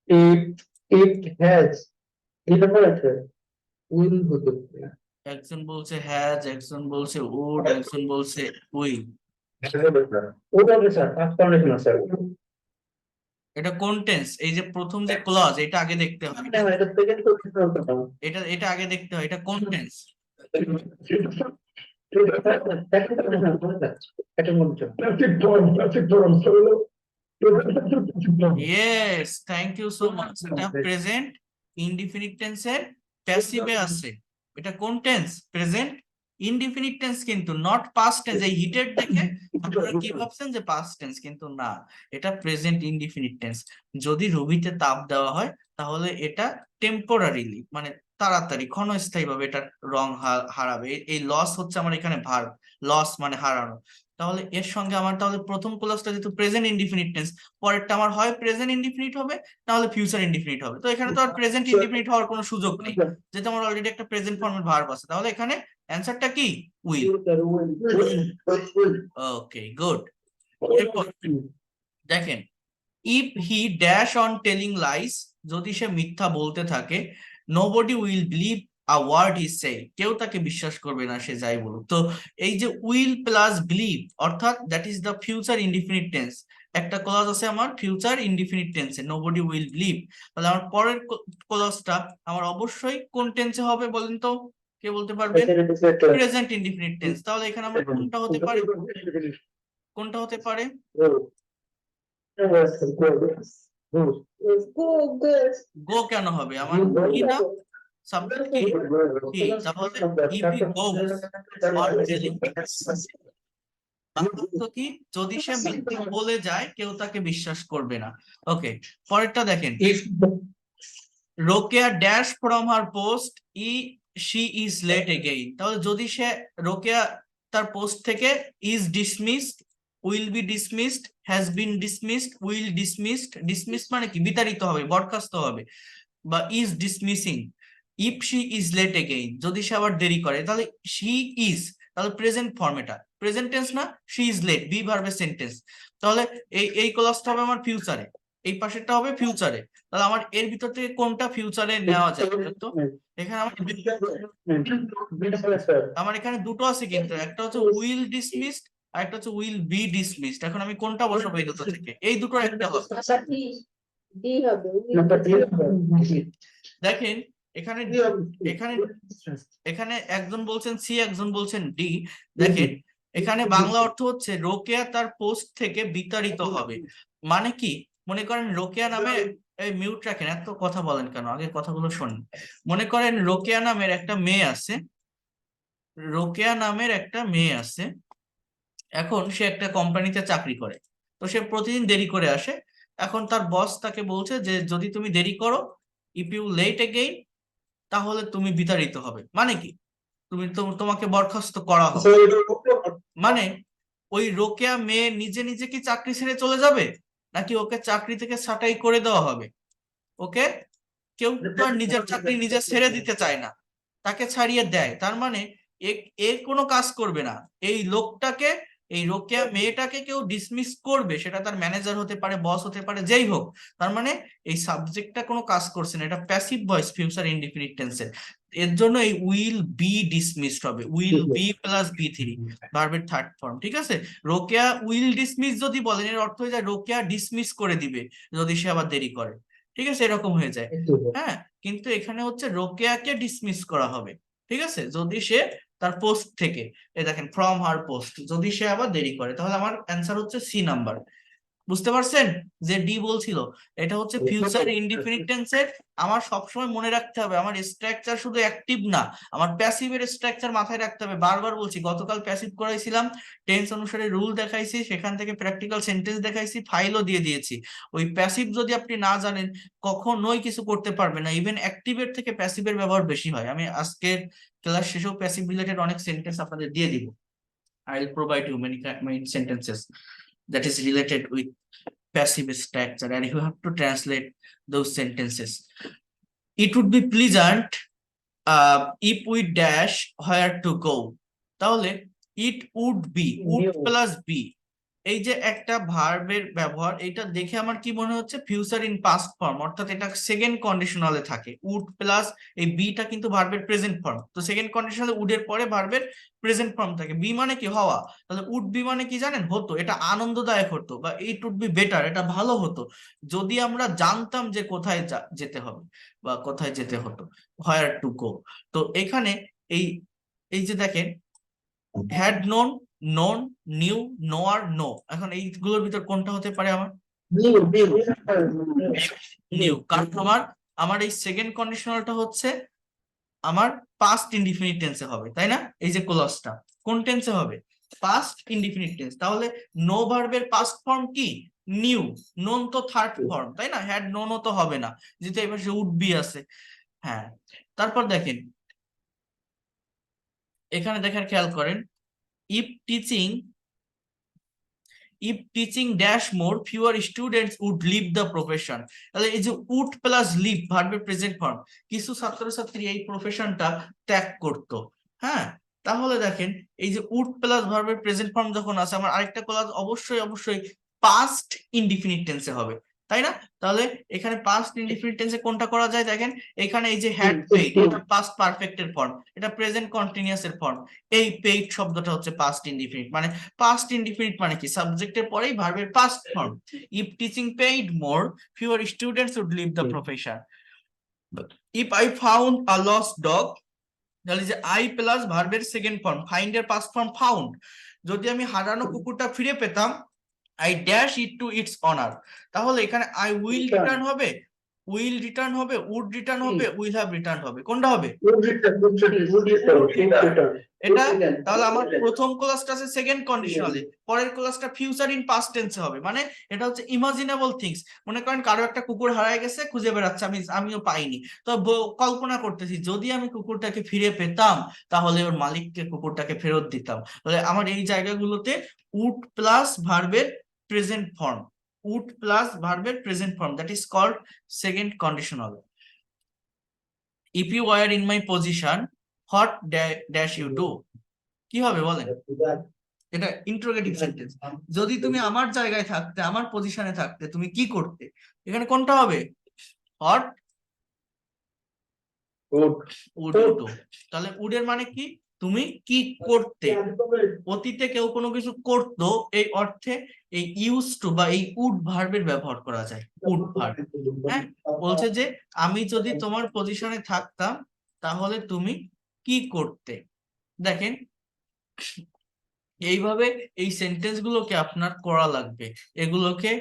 ইট ইট হ্যাজ, এটা বলা আছে উইল হতে পারে। একজন বলছে হ্যাজ, একজন বলছে উড, একজন বলছে উইল। ওটা হবে স্যার ফার্স্ট কন্ডিশনাল স্যার। এটা কোন টেন্স? এই যে প্রথম যে ক্লজ, এটা আগে দেখতে হয়, এটা সেকেন্ড কন্ডিশনাল কথা। এটা আগে দেখতে হয়, এটা কোন tense? Yes, thank you so much. এটা প্রেজেন্ট ইনডিফিনিট টেন্সের প্যাসিভে আছে। এটা কোন টেন্স? প্রেজেন্ট ইনডিফিনিট টেন্স, কিন্তু নট পাস্ট টেন্স। এই হিটেড দেখে আপনারা কি ভাবছেন যে পাস্ট টেন্স, কিন্তু না, এটা প্রেজেন্ট ইনডিফিনিট টেন্স। যদি রুবিতে তাপ দেওয়া হয় তাহলে এটা টেম্পোরারিলি, মানে তাড়াতাড়ি ক্ষণস্থায়ী ভাবে এটা রং হারাবে। এই লস হচ্ছে আমার এখানে ভার্ব, লস মানে হারানো। তাহলে এর সঙ্গে আমার, তাহলে প্রথম ক্লাসটা যেহেতু প্রেজেন্ট ইনডিফিনিট টেন্স, পরেরটা আমার হয় প্রেজেন্ট ইনডিফিনিট হবে, তাহলে ফিউচার ইনডিফিনিট হবে। তো এখানে তো আর প্রেজেন্ট ইনডিফিনিট হওয়ার কোনো সুযোগ নেই, যেহেতু আমার অলরেডি একটা প্রেজেন্ট ফর্মের ভার্ব আছে। তাহলে এখানে অ্যান্সারটা কি? উইল। Okay, good. এরপর দেখেন, if he dash on telling lies, যদি সে মিথ্যা বলতে থাকে, nobody will believe a word he say, কেউ তাকে বিশ্বাস করবে না সে যাই বলুক। তো এই যে উইল প্লাস বিলিভ, অর্থাৎ that is the future indefinite tense. একটা ক্লজ আছে আমার ফিউচার ইনডিফিনিট টেন্সে, নোবডি উইল বিলিভ। তাহলে আমার পরের ক্লজটা আমার অবশ্যই কোন টেন্সে হবে বলেন তো? কে বলতে পারবেন? Present indefinite tense. তাহলে এখানে আমার কোনটা হতে পারে? কোনটা হতে পারে? গো কেন হবে? আমার কি না, সাবজেক্ট কি? কি, তাহলে if he goes on telling, তো কি, যদি সে মিথ্যা বলে যায় কেউ তাকে বিশ্বাস করবে না। ওকে, পরেরটা দেখেন, Rokeya dash from her post if she is late again. তাহলে যদি সে, রোকেয়া তার পোস্ট থেকে is dismissed, will be dismissed, has been dismissed, will dismissed. Dismiss মানে কি? বিতাড়িত হবে, বরখাস্ত হবে, বা is dismissing. If she is late again, যদি সে আবার দেরি করে, তাহলে শি ইজ, তাহলে প্রেজেন্ট ফর্ম, এটা প্রেজেন্ট টেন্স না, শি ইজ লেট, বি ভার্বের সেন্টেন্স। তাহলে এই ক্লজটা হবে আমার ফিউচারে, এই পাশেরটা হবে ফিউচারে। তাহলে আমার এর ভিতর থেকে কোনটা ফিউচারে নেওয়া যায়? তো এখানে আমার এখানে দুটো আছে, কিন্তু একটা হচ্ছে উইল ডিসমিসড আর একটা হচ্ছে উইল বি ডিসমিসড। এখন আমি কোনটা বসাবো এই দুটো থেকে? এই দুটোর একটা হবে। দেখেন এখানে এখানে এখানে একজন বলছেন সি, একজন বলছেন ডি। দেখেন এখানে বাংলা অর্থ হচ্ছে রোকেয়া তার পোস্ট থেকে বিতাড়িত হবে। মানে কি? মনে করেন রোকেয়া নামে, এই মিউট রাখেন, এত কথা বলেন কেন, আগে কথাগুলো শোনেন। মনে করেন রোকেয়া নামের একটা মেয়ে আছে, রোকেয়া নামের একটা মেয়ে আছে। এখন সে একটা কোম্পানিতে চাকরি করে, তো সে প্রতিদিন দেরি করে আসে। এখন তার বস তাকে বলছে যে যদি তুমি দেরি করো, ইফ ইউ লেট এগেইন, তাহলে তুমি বিতাড়িত হবে। মানে কি? তোমাকে বরখাস্ত করা হবে। মানে ওই রোকেয়া মেয়ে নিজে নিজে কি চাকরি ছেড়ে চলে যাবে, নাকি ওকে চাকরি থেকে ছাঁটাই করে দেওয়া হবে? ওকে কেউ তো আর নিজের চাকরি নিজে ছেড়ে দিতে চায় না, তাকে ছাড়িয়ে দেয়। তার মানে এর কোনো কাজ করবে না এই লোকটাকে, এই রোকেয়া মেয়েটাকে কেউ ডিসমিস করবে, সেটা তার ম্যানেজার হতে পারে, বস হতে পারে, যেই হোক। তার মানে এই সাবজেক্টটা কোনো কাজ করছে না, এটা প্যাসিভ ভয়েস, ফিউচার ইনডিফিনিট টেন্সের। এর জন্য এই উইল বি ডিসমিসড হবে, will be plus B three, ভার্বের থার্ড ফর্ম। ঠিক আছে? রোকেয়া উইল ডিসমিস যদি বলেন, এর অর্থ হয়ে যায় রোকেয়া ডিসমিস করে দিবে যদি সে আবার দেরি করে। ঠিক আছে? এরকম হয়ে যায়। হ্যাঁ, কিন্তু এখানে হচ্ছে রোকেয়াকে ডিসমিস করা হবে, ঠিক আছে, যদি সে তার পোস্ট থেকে, এই দেখেন ফ্রম হার পোস্ট, যদি সে আবার দেরি করে। তাহলে আমার অ্যান্সার হচ্ছে সি নাম্বার। বুঝতে পারছেন যে ডি বলছিল? এটা হচ্ছে ফিউচার ইনডিফিনিট টেন্সের। আমার সবসময় মনে রাখতে হবে আমার স্ট্রাকচার শুধু অ্যাক্টিভ না, আমার প্যাসিভের স্ট্রাকচার মাথায় রাখতে হবে। বারবার বলছি, গতকাল প্যাসিভ করাইছিলাম, টেন্স অনুসারে রুল দেখাইছি, সেখান থেকে প্র্যাকটিক্যাল সেন্টেন্স দেখাইছি, ফাইলও দিয়ে দিয়েছি। ওই প্যাসিভ যদি আপনি না জানেন, কখনোই কিছু করতে পারবেন না। ইভেন অ্যাক্টিভের থেকে প্যাসিভের ব্যবহার বেশি হয়। আমি আজকের ক্লাস শেষেও প্যাসিভ রিলেটেড অনেক সেন্টেন্স আপনাদের দিয়ে দিব। I will provide you many sentences that is related with passive structure, and you have to translate those sentences. It would be pleasant if we dash where to go. তাহলে it would be, would plus be, এই যে একটা ভার্বের ব্যবহার, এটা দেখে আমার কি মনে হচ্ছে? ফিউচার ইন পাস্ট ফর্ম, অর্থাৎ এটা সেকেন্ড কন্ডিশনালে থাকে। উড প্লাস এই বিটা কিন্তু ভার্বের প্রেজেন্ট ফর্ম, তো সেকেন্ড কন্ডিশনালে উডের পরে ভার্বের প্রেজেন্ট ফর্ম থাকে। বি মানে কি? হওয়া। তাহলে উড বি মানে কি জানেন? হতো। এটা আনন্দদায়ক হতো, বা ইট উড বি বেটার, এটা ভালো হতো যদি আমরা জানতাম যে কোথায় যেতে হবে বা কোথায় যেতে হতো, হোয়ার টু গো। তো এখানে এই এই যে দেখেন, had known, known, knew, know আর নো। এখন এইগুলোর ভিতর কোনটা হতে পারে আমার? নিউ। কারণ আমার আমার এই সেকেন্ড কন্ডিশনালটা হচ্ছে আমার পাস্ট ইনডিফিনিট টেন্সে হবে, তাই না? এই যে ক্লজটা কোন টেন্সে হবে? Past indefinite tense. তাহলে নো ভার্বের পাস্ট ফর্ম কি? নিউ। নোন তো থার্ড ফর্ম, তাই না? হ্যাড নোনও তো হবে না, যেহেতু এবার সে উড বি আছে। হ্যাঁ, তারপর দেখেন এখানে, দেখেন খেয়াল করেন, if teaching, if teaching dash more, fewer students would leave the profession. তাহলে এই যে would প্লাস leave ভার্বের প্রেজেন্ট ফর্ম, কিছু ছাত্রছাত্রী এই প্রফেশনটা ত্যাগ করত। হ্যাঁ, তাহলে দেখেন এই যে would প্লাস ভার্বের প্রেজেন্ট ফর্ম যখন আছে, আমার আরেকটা ক্লজ অবশ্যই অবশ্যই পাস্ট ইনডিফিনিট টেন্সে হবে, তাই না? তাহলে এখানে পাস্ট ইনডিফিনিট টেন্সে কোনটা করা যায়? দেখেন এখানে এই যে হ্যাড পেইড, এটা পাস্ট পারফেক্টের ফর্ম, এটা প্রেজেন্ট কন্টিনিউয়াস এর ফর্ম। এই পেইড শব্দটা হচ্ছে পাস্ট ইনডিফিনিট। মানে পাস্ট ইনডিফিনিট মানে কি? সাবজেক্টের পরেই ভার্বের past form. If teaching paid more, fewer students would leave the profession. If I found a lost dog, তাহলে যে আই প্লাস ভার্বের সেকেন্ড ফর্ম, ফাইন্ড এর পাস্ট ফর্ম ফাউন্ড। যদি আমি হারানো কুকুরটা ফিরে পেতাম, I dash it to it's honour. তাহলে এখানে আই উইল রিটার্ন হবে, উইল রিটার্ন হবে, উড রিটার্ন হবে, উইল হ্যাভ রিটার্ন হবে। কোনটা হবে? এটা। তাহলে আমার প্রথম ক্লাসটা আছে সেকেন্ড কন্ডিশনালে, পরের ক্লাসটা ফিউচার ইন পাস্ট টেন্সে হবে। মানে এটা হচ্ছে ইমাজিনেবল থিংস। মনে করেন কারো একটা কুকুর হারায় গেছে, খুঁজে বেড়াচ্ছে, আমিও পাইনি, তো কল্পনা করতেছি যদি আমি কুকুরটাকে ফিরে পেতাম, তাহলে ওর মালিককে কুকুরটাকে ফেরত দিতাম। তাহলে আমার এই জায়গাগুলোতে উড প্লাস ভার্বের present form, would plus verb present form, that is called second conditional. If you were in my position, what dash you do? কি হবে বলেন? এটা ইন্টারোগেটিভ সেন্টেন্স। যদি তুমি আমার জায়গায় থাকতে, আমার পজিশনে থাকতে, তুমি কি করতে? এখানে কোনটা হবে? Hot would would to. তাহলে উডের মানে কি? তুমি কি করতে। অতীতে কেউ কোনো কিছু করতো এই অর্থে এই ইউজ টু বা এই উড ভার্বের ব্যবহার করা যায়, উড ভার্ব। হ্যাঁ, বলছে যে আমি যদি তোমার পজিশনে থাকতাম তাহলে তুমি কি করতে। দেখেন, এইভাবে এই সেন্টেন্স গুলোকে আপনার করা লাগবে। এগুলোকে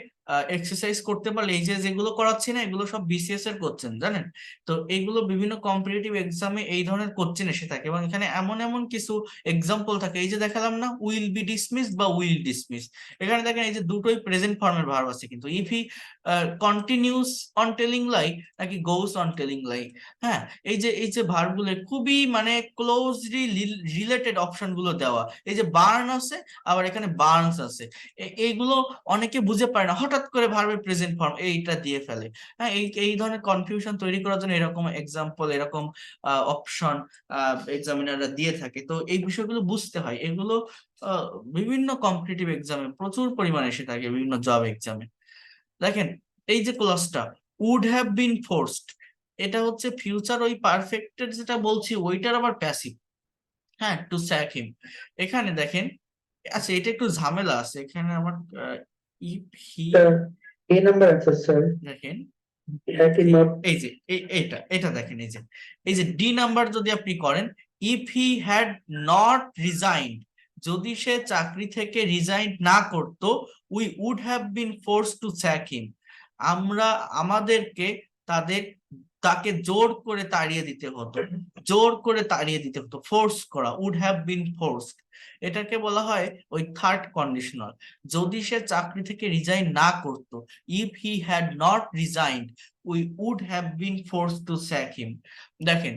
এক্সারসাইজ করতে পারলে, এই যে যেগুলো করাচ্ছি না এগুলো সব বিসিএস এর কোশ্চেন, জানেন তো। এইগুলো বিভিন্ন কম্পিটিটিভ এক্সামে এই ধরনের কোশ্চেন এসে থাকে এবং এখানে এমন এমন কিছু এক্সাম্পল থাকে। এই যে দেখালাম না, উইল বি ডিসমিসড বা উইল ডিসমিস, এখানে দেখেন এই যে দুটোই প্রেজেন্ট ফর্মের ভার্ব আছে, কিন্তু if he continuous on telling lie নাকি গোস অন টেলিং লাই। হ্যাঁ, এই যে ভার্ব গুলো খুবই মানে ক্লোজলি রিলেটেড অপশন গুলো দেওয়া। এই যে বার্ন আছে, আবার এখানে বার্নস আছে। এইগুলো অনেকে বুঝে পারে না, হঠাৎ করে ভার্বের প্রেজেন্ট ফর্ম এইটা দিয়ে ফেলে। হ্যাঁ, এই এই ধরনের কনফিউশন তৈরি করার জন্য এরকম এক্সাম্পল, এরকম অপশন এক্সামিনাররা দিয়ে থাকে। তো এই বিষয়গুলো বুঝতে হয়। এগুলো আহ, বিভিন্ন কম্পিটিটিভ এক্সামে প্রচুর পরিমাণে এসে থাকে, বিভিন্ন জব এক্সামে। দেখেন, এই যে ক্লজটা উড হ্যাভ বিন ফোর্সড, এটা হচ্ছে ফিউচার ওই পারফেক্টের যেটা বলছি ওইটার আবার প্যাসিভ। হ্যাঁ, টু স্যাক হিম। এখানে দেখেন, আচ্ছা এটা একটু ঝামেলা আছে এখানে আমার। ইফ হি, স্যার এই নাম্বার আছে স্যার, দেখেন এটা কি নোট? এই যে এইটা এটা দেখেন, এই যে ডি নাম্বার যদি আপনি করেন, if he had not resigned, যদি সে চাকরি থেকে রিজাইন না করত, we would have been force to sack him, আমরা আমাদেরকে তাদের তাকে জোর করে তাড়িয়ে দিতে হতো। জোর করে তাড়িয়ে দিতে হতো, ফোর্স করা, উড হ্যাভ বিন ফোর্সড। এটাকে বলা হয় ওই থার্ড কন্ডিশনাল। যদি সে চাকরি থেকে রিজাইন না করত, if he had not resigned we would have been force to sack him. দেখেন,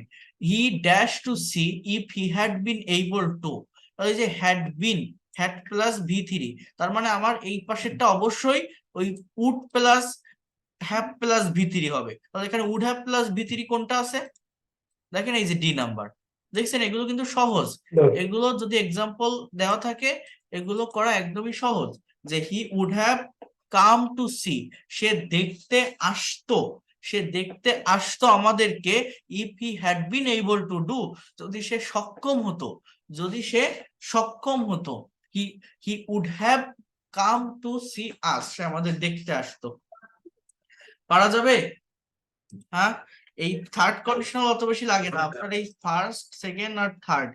he dash to see if he had been able to, এই যে had been, had plus V three, তার মানে আমার এই পাশেরটা অবশ্যই ওই would plus have plus V three হবে। তাহলে এখানে would have plus V three কোনটা আছে? দেখেন এই যে ডি নাম্বার। দেখছেন, এগুলো কিন্তু সহজ। এগুলো যদি এক্সাম্পল দেওয়া থাকে, এগুলো করা একদমই সহজ। যে he would have come to see, সে দেখতে আসতো, সে দেখতে আসতো আমাদেরকে, if he had been able to do, যদি সে সক্ষম হতো, যদি সে সক্ষম হতো। He he would have come to see us, সে আমাদের দেখতে আসতো। পারা যাবে? হ্যাঁ, এই থার্ড কন্ডিশনাল অত বেশি লাগে না আপনার, এই ফার্স্ট সেকেন্ড আর থার্ড,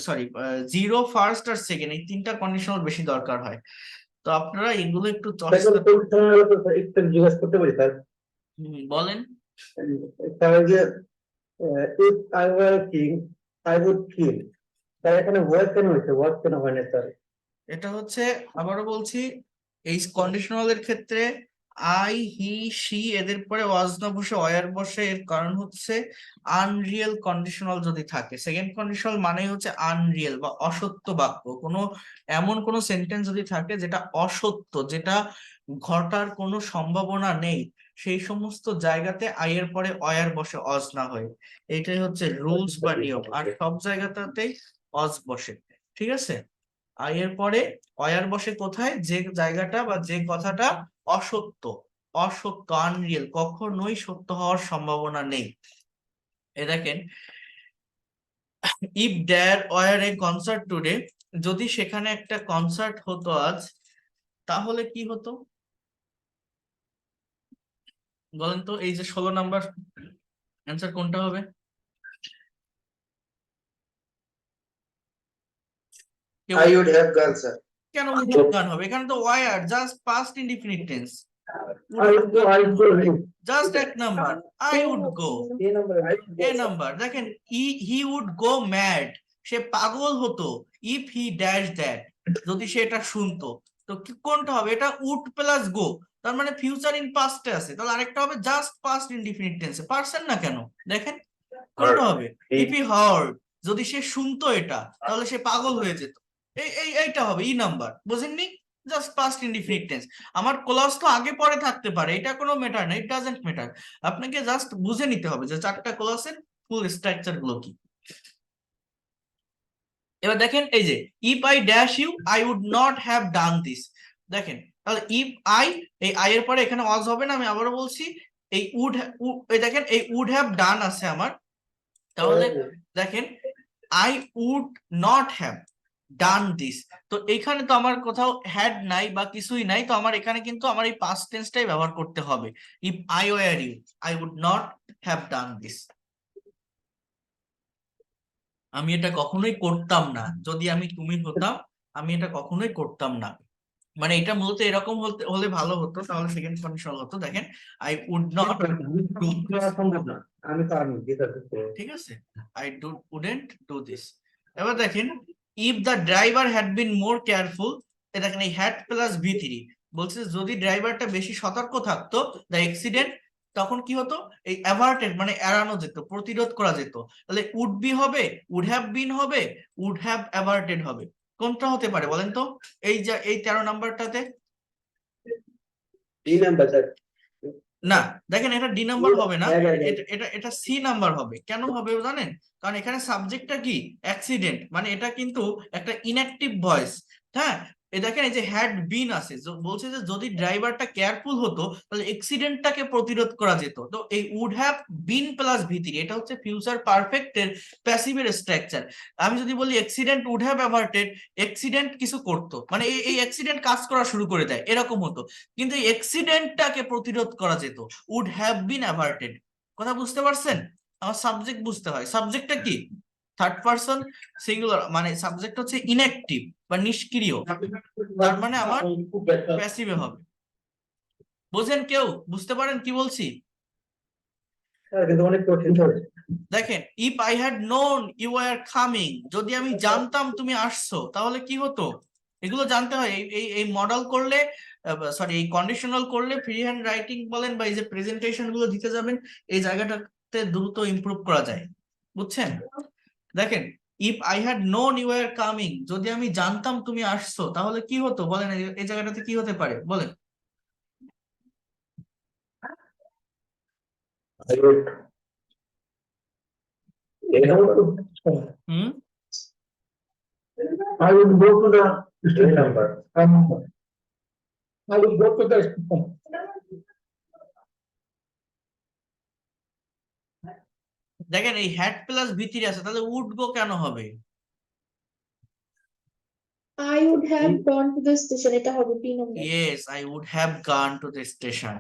সরি, জিরো ফার্স্ট আর সেকেন্ড, এই তিনটা কন্ডিশনাল বেশি দরকার হয়। তো আপনারা এগুলো একটু চর্চা। একটু জিজ্ঞেস করতে পারি স্যার? বলেন। তাহলে যে if I were king I would kill, তার এখানে ওয়ার কেন হয়েছে, ওয়ার কেন হয় না স্যার? এটা হচ্ছে, আবারও বলছি, এই কন্ডিশনালের ক্ষেত্রে আই, হি, সি এদের পরে ওয়াজ না বসে অয়ার বসে, এর কারণ হচ্ছে আনরিয়েল কন্ডিশনাল যদি থাকে। সেকেন্ড কন্ডিশনাল মানে হচ্ছে আনরিয়েল বা অসত্য বাক্য, কোনো এমন কোনো সেন্টেন্স যদি থাকে যেটা অসত্য, যেটা ঘটার কোনো সম্ভাবনা নেই, সেই সমস্ত জায়গাতে আই এর পরে অয়ার বসে, অজ না হয়ে। এইটাই হচ্ছে রুলস বা নিয়ম, আর সব জায়গাটাতেই অজ বসে। ঠিক আছে, আই এর পরে অয়ার বসে কোথায়? যে জায়গাটা বা যে কথাটা অসত্য, অসত্য, আনরিয়েল, কখনোই সত্য হওয়ার সম্ভাবনা নেই। এ দেখেন, if there were a concert today, যদি সেখানে একটা কনসার্ট হতো আজ, তাহলে কি হতো বলেন তো? এই যে 16 নাম্বার, অ্যান্সার কোনটা হবে? কেউ I would have gone sir. কেন উড হ্যাভ গান হবে? এখানে তো were, just past indefinite tense. Would I have would go, gone I কেন উড হবে? গো। জাস্ট এক নাম্বার, আই উড গো। এই নাম্বারে I would go A sir. Number দেখেন, হি উড গো ম্যাড, সে পাগল হতো, ইফ হি ড্যাশ দ্যাট, যদি সে এটা শুনতো। তো কোনটা হবে? এটা উড প্লাস গো, তার মানে ফিউচার ইন পাস্টে আছে। তাহলে আরেকটা হবে জাস্ট পাস্ট ইনডিফিনিট টেন্সে। পারছেন না কেন? দেখেন কোনটা হবে। ইফ হি হার্ড, যদি সে শুনতো এটা, তাহলে সে পাগল হয়ে যেত। এইটা হবে ই নাম্বার, বুঝেননি? Just past indefinite tense. আমার ক্লজ তো আগে পরে থাকতে পারে, এটা কোনো ম্যাটার না, ইট ডাজন্ট ম্যাটার। আপনাকে জাস্ট বুঝে নিতে হবে যে চারটা ক্লজের ফুল স্ট্রাকচার গুলো কি। এবার দেখেন এই যে if I dash you I would not have done this. দেখেন তাহলে ইফ আই, এই আই এর পরে এখানে ওয়াজ হবে না, আমি আবারও বলছি এই উড, এই দেখেন এই উড হ্যাভ ডান আছে আমার, তাহলে দেখেন I would not have done this. তো এখানে তো আমার কোথাও হ্যাড নাই বা কিছুই নাই, তো আমার এখানে কিন্তু আমার এই পাস্ট টেন্সটাই ব্যবহার করতে হবে। If I were you I would not have done this. আমি এটা কখনোই করতাম না, যদি আমি তুমি হতাম আমি এটা কখনোই করতাম না। মানে এটা মূলত এরকম হতে হলে ভালো হতো, তাহলে সেকেন্ড কন্ডিশনাল হতো। দেখেন I would not do this, সম্ভব না, আমি পারবো যেটা ঠিক আছে, আই উডেন্ট ডু দিস। এবার দেখেন if the driver had been more careful, দেখেন এই হ্যাড প্লাস ভি থ্রি বলছে যদি ড্রাইভারটা বেশি সতর্ক থাকতো দ্য অ্যাক্সিডেন্ট, তখন কি হতো, এই অ্যাভার্টেড মানে এড়ানো যেত, প্রতিরোধ করা যেত। তাহলে উড বি হবে, উড হ্যাভ বিন হবে, উড হ্যাভ অ্যাভার্টেড হবে, কোনটা হতে পারে বলেন তো? এই যে এই 13 নাম্বারটাতে ডি নাম্বার স্যার। না, দেখেন এটা ডি নাম্বার হবে না, এটা এটা এটা সি নাম্বার হবে। কেন হবে জানেন? কারণ এখানে সাবজেক্টটা কি, অ্যাক্সিডেন্ট, মানে এটা কিন্তু একটা ইনঅ্যাক্টিভ ভয়েস। হ্যাঁ, এই দেখেন এই যে হ্যাড বিন আছে, বলছে যে যদি ড্রাইভারটা কেয়ারফুল হতো তাহলে অ্যাক্সিডেন্টটাকে প্রতিরোধ করা যেত। তো এই উড হ্যাভ বিন প্লাস ভি3 এটা হচ্ছে ফিউচার পারফেক্টের প্যাসিভের স্ট্রাকচার। আমি যদি বলি অ্যাক্সিডেন্ট উড হ্যাভ অ্যাভার্টেড, অ্যাক্সিডেন্ট কিছু করতো মানে এই অ্যাক্সিডেন্ট কাজ করা শুরু করে দেয় এরকম হতো, কিন্তু এই অ্যাক্সিডেন্টটাকে প্রতিরোধ করা যেত, উড হ্যাভ বিন অ্যাভার্টেড। কথা বুঝতে পারছেন? আমার সাবজেক্ট বুঝতে হয়, সাবজেক্টটা কি, থার্ড পারসন সিঙ্গুলার, মানে সাবজেক্ট হচ্ছে ইনঅ্যাক্টিভ বা নিষ্ক্রিয়, তার মানে আমার প্যাসিভে হবে। বুঝেন কেউ? বুঝতে পারেন কি বলছি? কিন্তু অনেক কঠিন হবে। দেখেন if I had known you are coming, যদি আমি জানতাম তুমি আসছো তাহলে কি হতো, এগুলো জানতে হয়। এই এই এই মডেল করলে, সরি এই কন্ডিশনাল করলে ফ্রি হ্যান্ড রাইটিং বলেন বা এই যে প্রেজেন্টেশন গুলো দিতে যাবেন এই জায়গাটাতে দ্রুত ইমপ্রুভ করা যায়, বুঝছেন? দেখেন if I had known you are coming, যদি আমি জানতাম তুমি আসছো তাহলে কি হতো বলেন, এই জায়গাটাতে কি হতে পারে বলেন? I would, hmm, I would go to the street number. I would go to the street. দেখেন এই হ্যাড প্লাস ভি3 আছে, তাহলে উড গো কেন হবে? I would have gone to the station. এটা হবে B number. Yes, I would have gone to the station,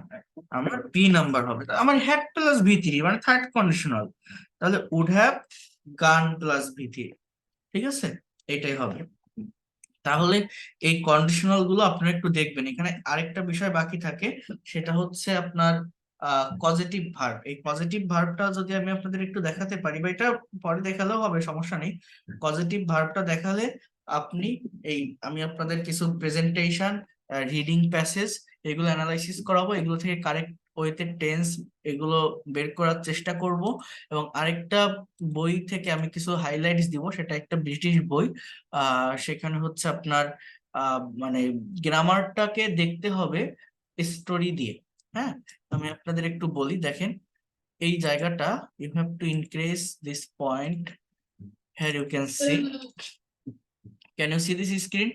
আমার বি নাম্বার হবে। আমার হ্যাড প্লাস ভি3 মানে থার্ড কন্ডিশনাল, তাহলে would have gone plus V, three আছে, এটাই হবে। তাহলে এই কন্ডিশনাল গুলো আপনারা একটু দেখবেন। এখানে আরেকটা বিষয় বাকি থাকে, সেটা হচ্ছে আপনার পজিটিভ ভার্ব। এই পজিটিভ ভার্বটা যদি আমি আপনাদের একটু দেখাতে পারি, বা এটা পরে দেখালেও হবে, সমস্যা নেই। পজিটিভ ভার্বটা দেখালে আপনি এই, আমি আপনাদের কিছু প্রেজেন্টেশন, রিডিং প্যাসেজ এগুলো অ্যানালাইসিস করাবো, এগুলো থেকে কারেক্ট ওয়েতে টেন্স এগুলো বের করার চেষ্টা করব। এবং আরেকটা বই থেকে আমি কিছু হাইলাইটস দিব, সেটা একটা ব্রিটিশ বই। সেখানে হচ্ছে আপনার মানে গ্রামারটাকে দেখতে হবে স্টোরি দিয়ে। হ্যাঁ, আমি আপনাদের একটু বলি, দেখেন এই জায়গাটা, you have to increase this point, here you can see, can you see this screen?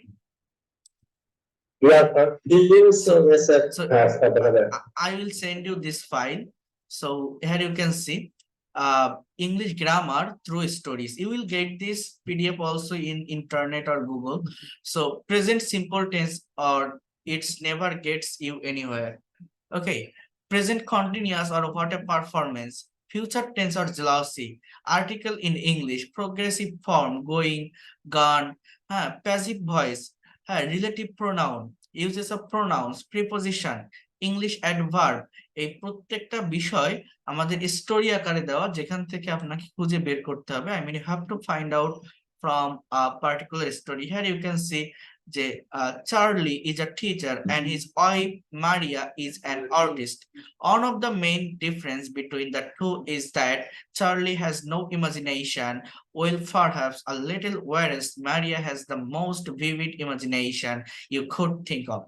Yeah, sir. Yes, sir. So I will send you this file. So here you can see English grammar through stories. You will get this PDF also in internet or Google. So present simple tense or it's never gets you anywhere. Okay. Present continuous or what a performance. Future tense or jealousy. Article in English. Progressive form going, gone. Passive voice. Relative pronoun. Uses of pronouns, preposition, English adverb, এই প্রত্যেকটা বিষয় আমাদের স্টোরি আকারে দেওয়া, যেখান থেকে আপনাকে খুঁজে বের করতে হবে। I mean you have to find out from a particular story. Here you can see যে Charlie is a teacher and his wife Maria is an artist. One of the main difference between the two is that Charlie has no imagination, well perhaps a little, whereas Maria has the most vivid imagination you could think of.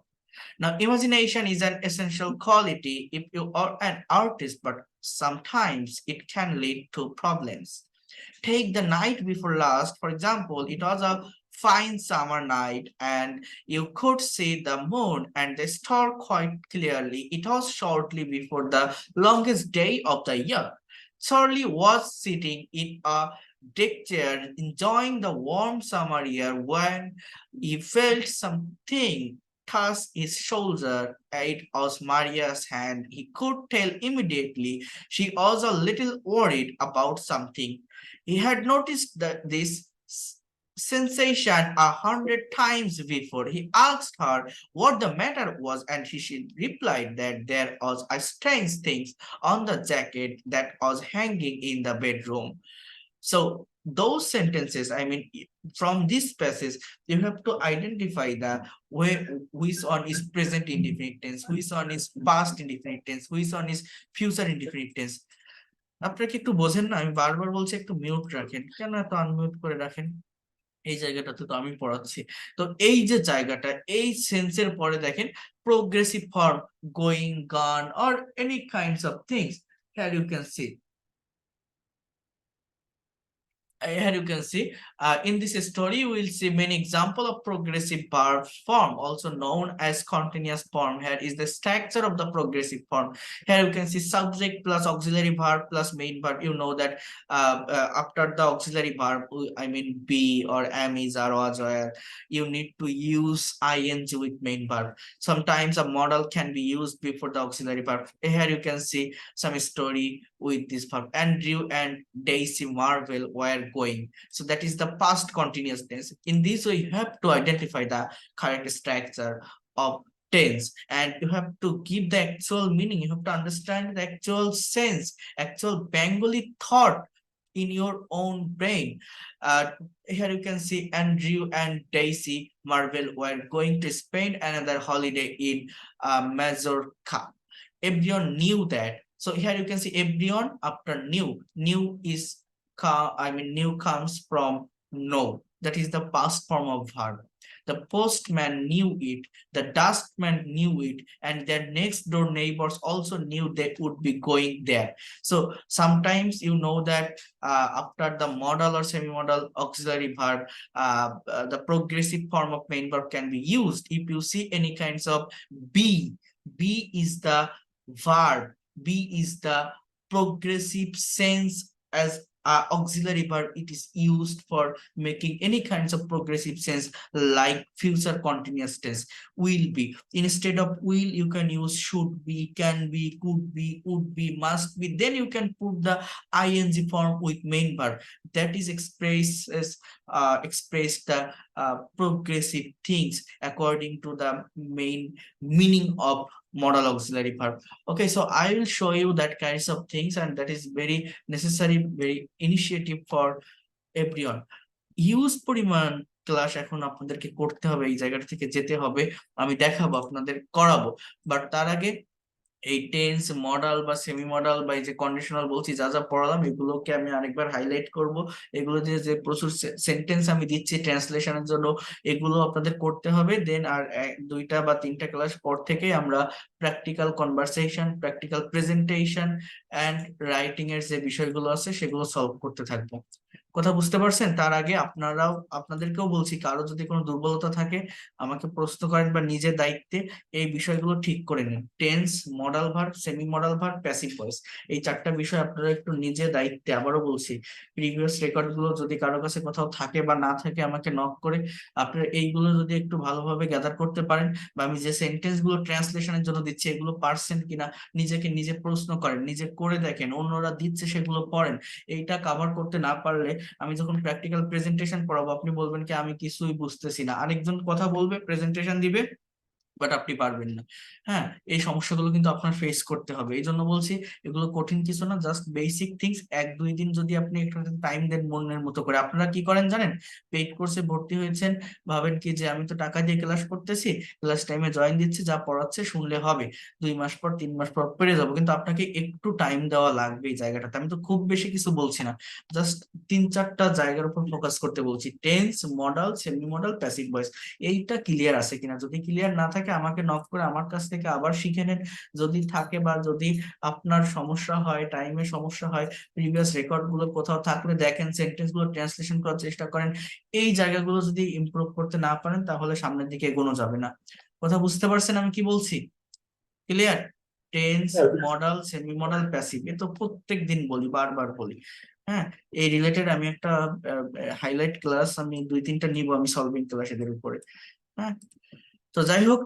Now, imagination is an essential quality if you are an artist, but sometimes it can lead to problems. Take the night before last, for example, it was a fine summer night and you could see the moon and the star quite clearly. It was shortly before the longest day of the year. Charlie was sitting in a deck chair enjoying the warm summer air when he felt something touch his shoulder. It was Maria's hand. He could tell immediately she was a little worried about something. He had noticed that this sensation 100 times before. He asked her what the matter was, and she replied that there was a strange thing on the jacket that was hanging in the bedroom. So those sentences, I mean, from this passage, you have to identify the way which one is present indefinite tense, which one is past indefinite tense, which one is future indefinite tense. আপনারা কি একটু বোঝেন না? আমি বারবার বলছি একটু মিউট রাখেন, কেন এত আনমিউট করে রাখেন? এই জায়গাটাতে তো আমি পড়াচ্ছি। তো এই যে জায়গাটা, এই সেন্সের পরে দেখেন progressive form, going, gone, or any kinds of things. Here you can see. Here you can see in this story we will see many example of progressive verb form, also known as continuous form. Here is the structure of the progressive form. Here you can see subject plus auxiliary verb plus main verb. You know that after the auxiliary verb, I mean be or am, is, are, was, were, you need to use ing with main verb. Sometimes a model can be used before the auxiliary verb. Here you can see some story with this verb. Andrew and Daisy Marvel were going. So that is the past continuous tense. In this way, you have to identify the correct structure of tense, and you have to give the actual meaning. You have to understand the actual sense, actual Bengali thought in your own brain. Here you can see Andrew and Daisy Marvel were going to spend another holiday in Majorca. Everyone knew that. So here you can see everyone after new. New is new comes from know. That is the past form of verb. The postman knew it, the dustman knew it, and their next door neighbors also knew they would be going there. So sometimes you know that after the modal or semi-modal auxiliary verb, the progressive form of main verb can be used. If you see any kinds of be is the verb, be is the progressive sense as auxiliary verb. It is used for making any kinds of progressive sense like future continuous tense. Will be, instead of will you can use should be, can be, could be, would be, must be. Then you can put the ing form with main verb. That is express the progressive things according to the main meaning of modal auxiliary verb. Okay, so I will show you that kinds of things, and that is very necessary, very initiative for everyone. Use পরিমাণ ক্লাস এখন আপনাদেরকে করতে হবে, এই জায়গাটা থেকে যেতে হবে, আমি দেখাবো, আপনাদের করাবো, বাট তার আগে এই টেন্স, মডাল বা সেমি মডাল বা এই যে কন্ডিশনাল বলছি যা যা পড়ালাম এগুলোকে আমি আরেকবার হাইলাইট করব। এগুলো দিয়ে যে প্রচুর সেন্টেন্স আমি দিচ্ছি ট্রান্সলেশনের জন্য, এগুলো আপনাদের করতে হবে। দেন আর 2টা বা 3টা ক্লাস পর থেকে আমরা practical conversation, practical presentation and writing এর যে বিষয়গুলো আছে সেগুলো সলভ করতে থাকবো। কথা বুঝতে পারছেন? তার আগে আপনাদেরকেও বলছি, কারো যদি কোনো দুর্বলতা থাকে আমাকে প্রশ্ন করেন বা নিজের দায়িত্বে এই বিষয়গুলো ঠিক করে নিন। Tense, modal verb, semi modal verb, passive voice, এই 4টা বিষয় আপনারা একটু নিজের দায়িত্বে, আবারও বলছি, প্রিভিয়াস রেকর্ড গুলো যদি কারো কাছে কোথাও থাকে বা না থাকে আমাকে নক করে আপনারা এইগুলো যদি একটু ভালোভাবে গ্যাদার করতে পারেন, বা আমি যে সেন্টেন্স গুলো ট্রান্সলেশনের জন্য দিচ্ছি এগুলো পারছেন কিনা নিজেকে নিজে প্রশ্ন করেন, নিজে করে দেখেন, অন্যরা দিচ্ছে সেগুলো পড়েন। এইটা কভার করতে না পারলে আমি যখন প্র্যাকটিক্যাল প্রেজেন্টেশন পড়াবো আপনি বলবেন কি আমি কিছুই বুঝতেছি না, আরেকজন কথা বলবে, প্রেজেন্টেশন দিবে, বাট আপনি পারবেন না। হ্যাঁ, এই সমস্যাগুলো কিন্তু আপনার ফেস করতে হবে। এই জন্য বলছি এগুলো কঠিন কিছু না, জাস্ট বেসিক থিংস। 1-2 দিন যদি আপনি একটু টাইম দেন মনের মতো করে। আপনারা কি করেন জানেন? পেইড কোর্সে ভর্তি হয়েছেন, ভাবেন কি যে আমি তো টাকা দিয়ে ক্লাস করতেছি, ক্লাস টাইমে জয়েন দিচ্ছি, যা পড়াচ্ছে শুনলে হবে, 2 মাস পর 3 মাস পর পেরে যাবো। কিন্তু আপনাকে একটু টাইম দেওয়া লাগবে এই জায়গাটাতে। আমি তো খুব বেশি কিছু বলছি না, জাস্ট 3-4টা জায়গার উপর ফোকাস করতে বলছি। Tense, modal, semi modal, passive voice, এইটা ক্লিয়ার আছে কিনা? যদি ক্লিয়ার না থাকে থাকে আমাকে নক করে আমার কাছ থেকে আবার শিখে নেন যদি থাকে, বা যদি আপনার সমস্যা হয়, টাইমে সমস্যা হয়, প্রিভিয়াস রেকর্ড গুলো কোথাও থাকলে দেখেন, সেন্টেন্স গুলো ট্রান্সলেশন করার চেষ্টা করেন। এই জায়গাগুলো যদি ইমপ্রুভ করতে না পারেন তাহলে সামনের দিকে এগোনো যাবে না। কথা বুঝতে পারছেন আমি কি বলছি? Clear? Tense, modal, semi modal, passive, এ তো প্রত্যেক দিন বলি, বারবার বলি। হ্যাঁ, এই রিলেটেড আমি একটা হাইলাইট ক্লাস আমি 2-3টা নিব আমি সলভিং ক্লাস এদের উপরে। হ্যাঁ, তো যাই হোক।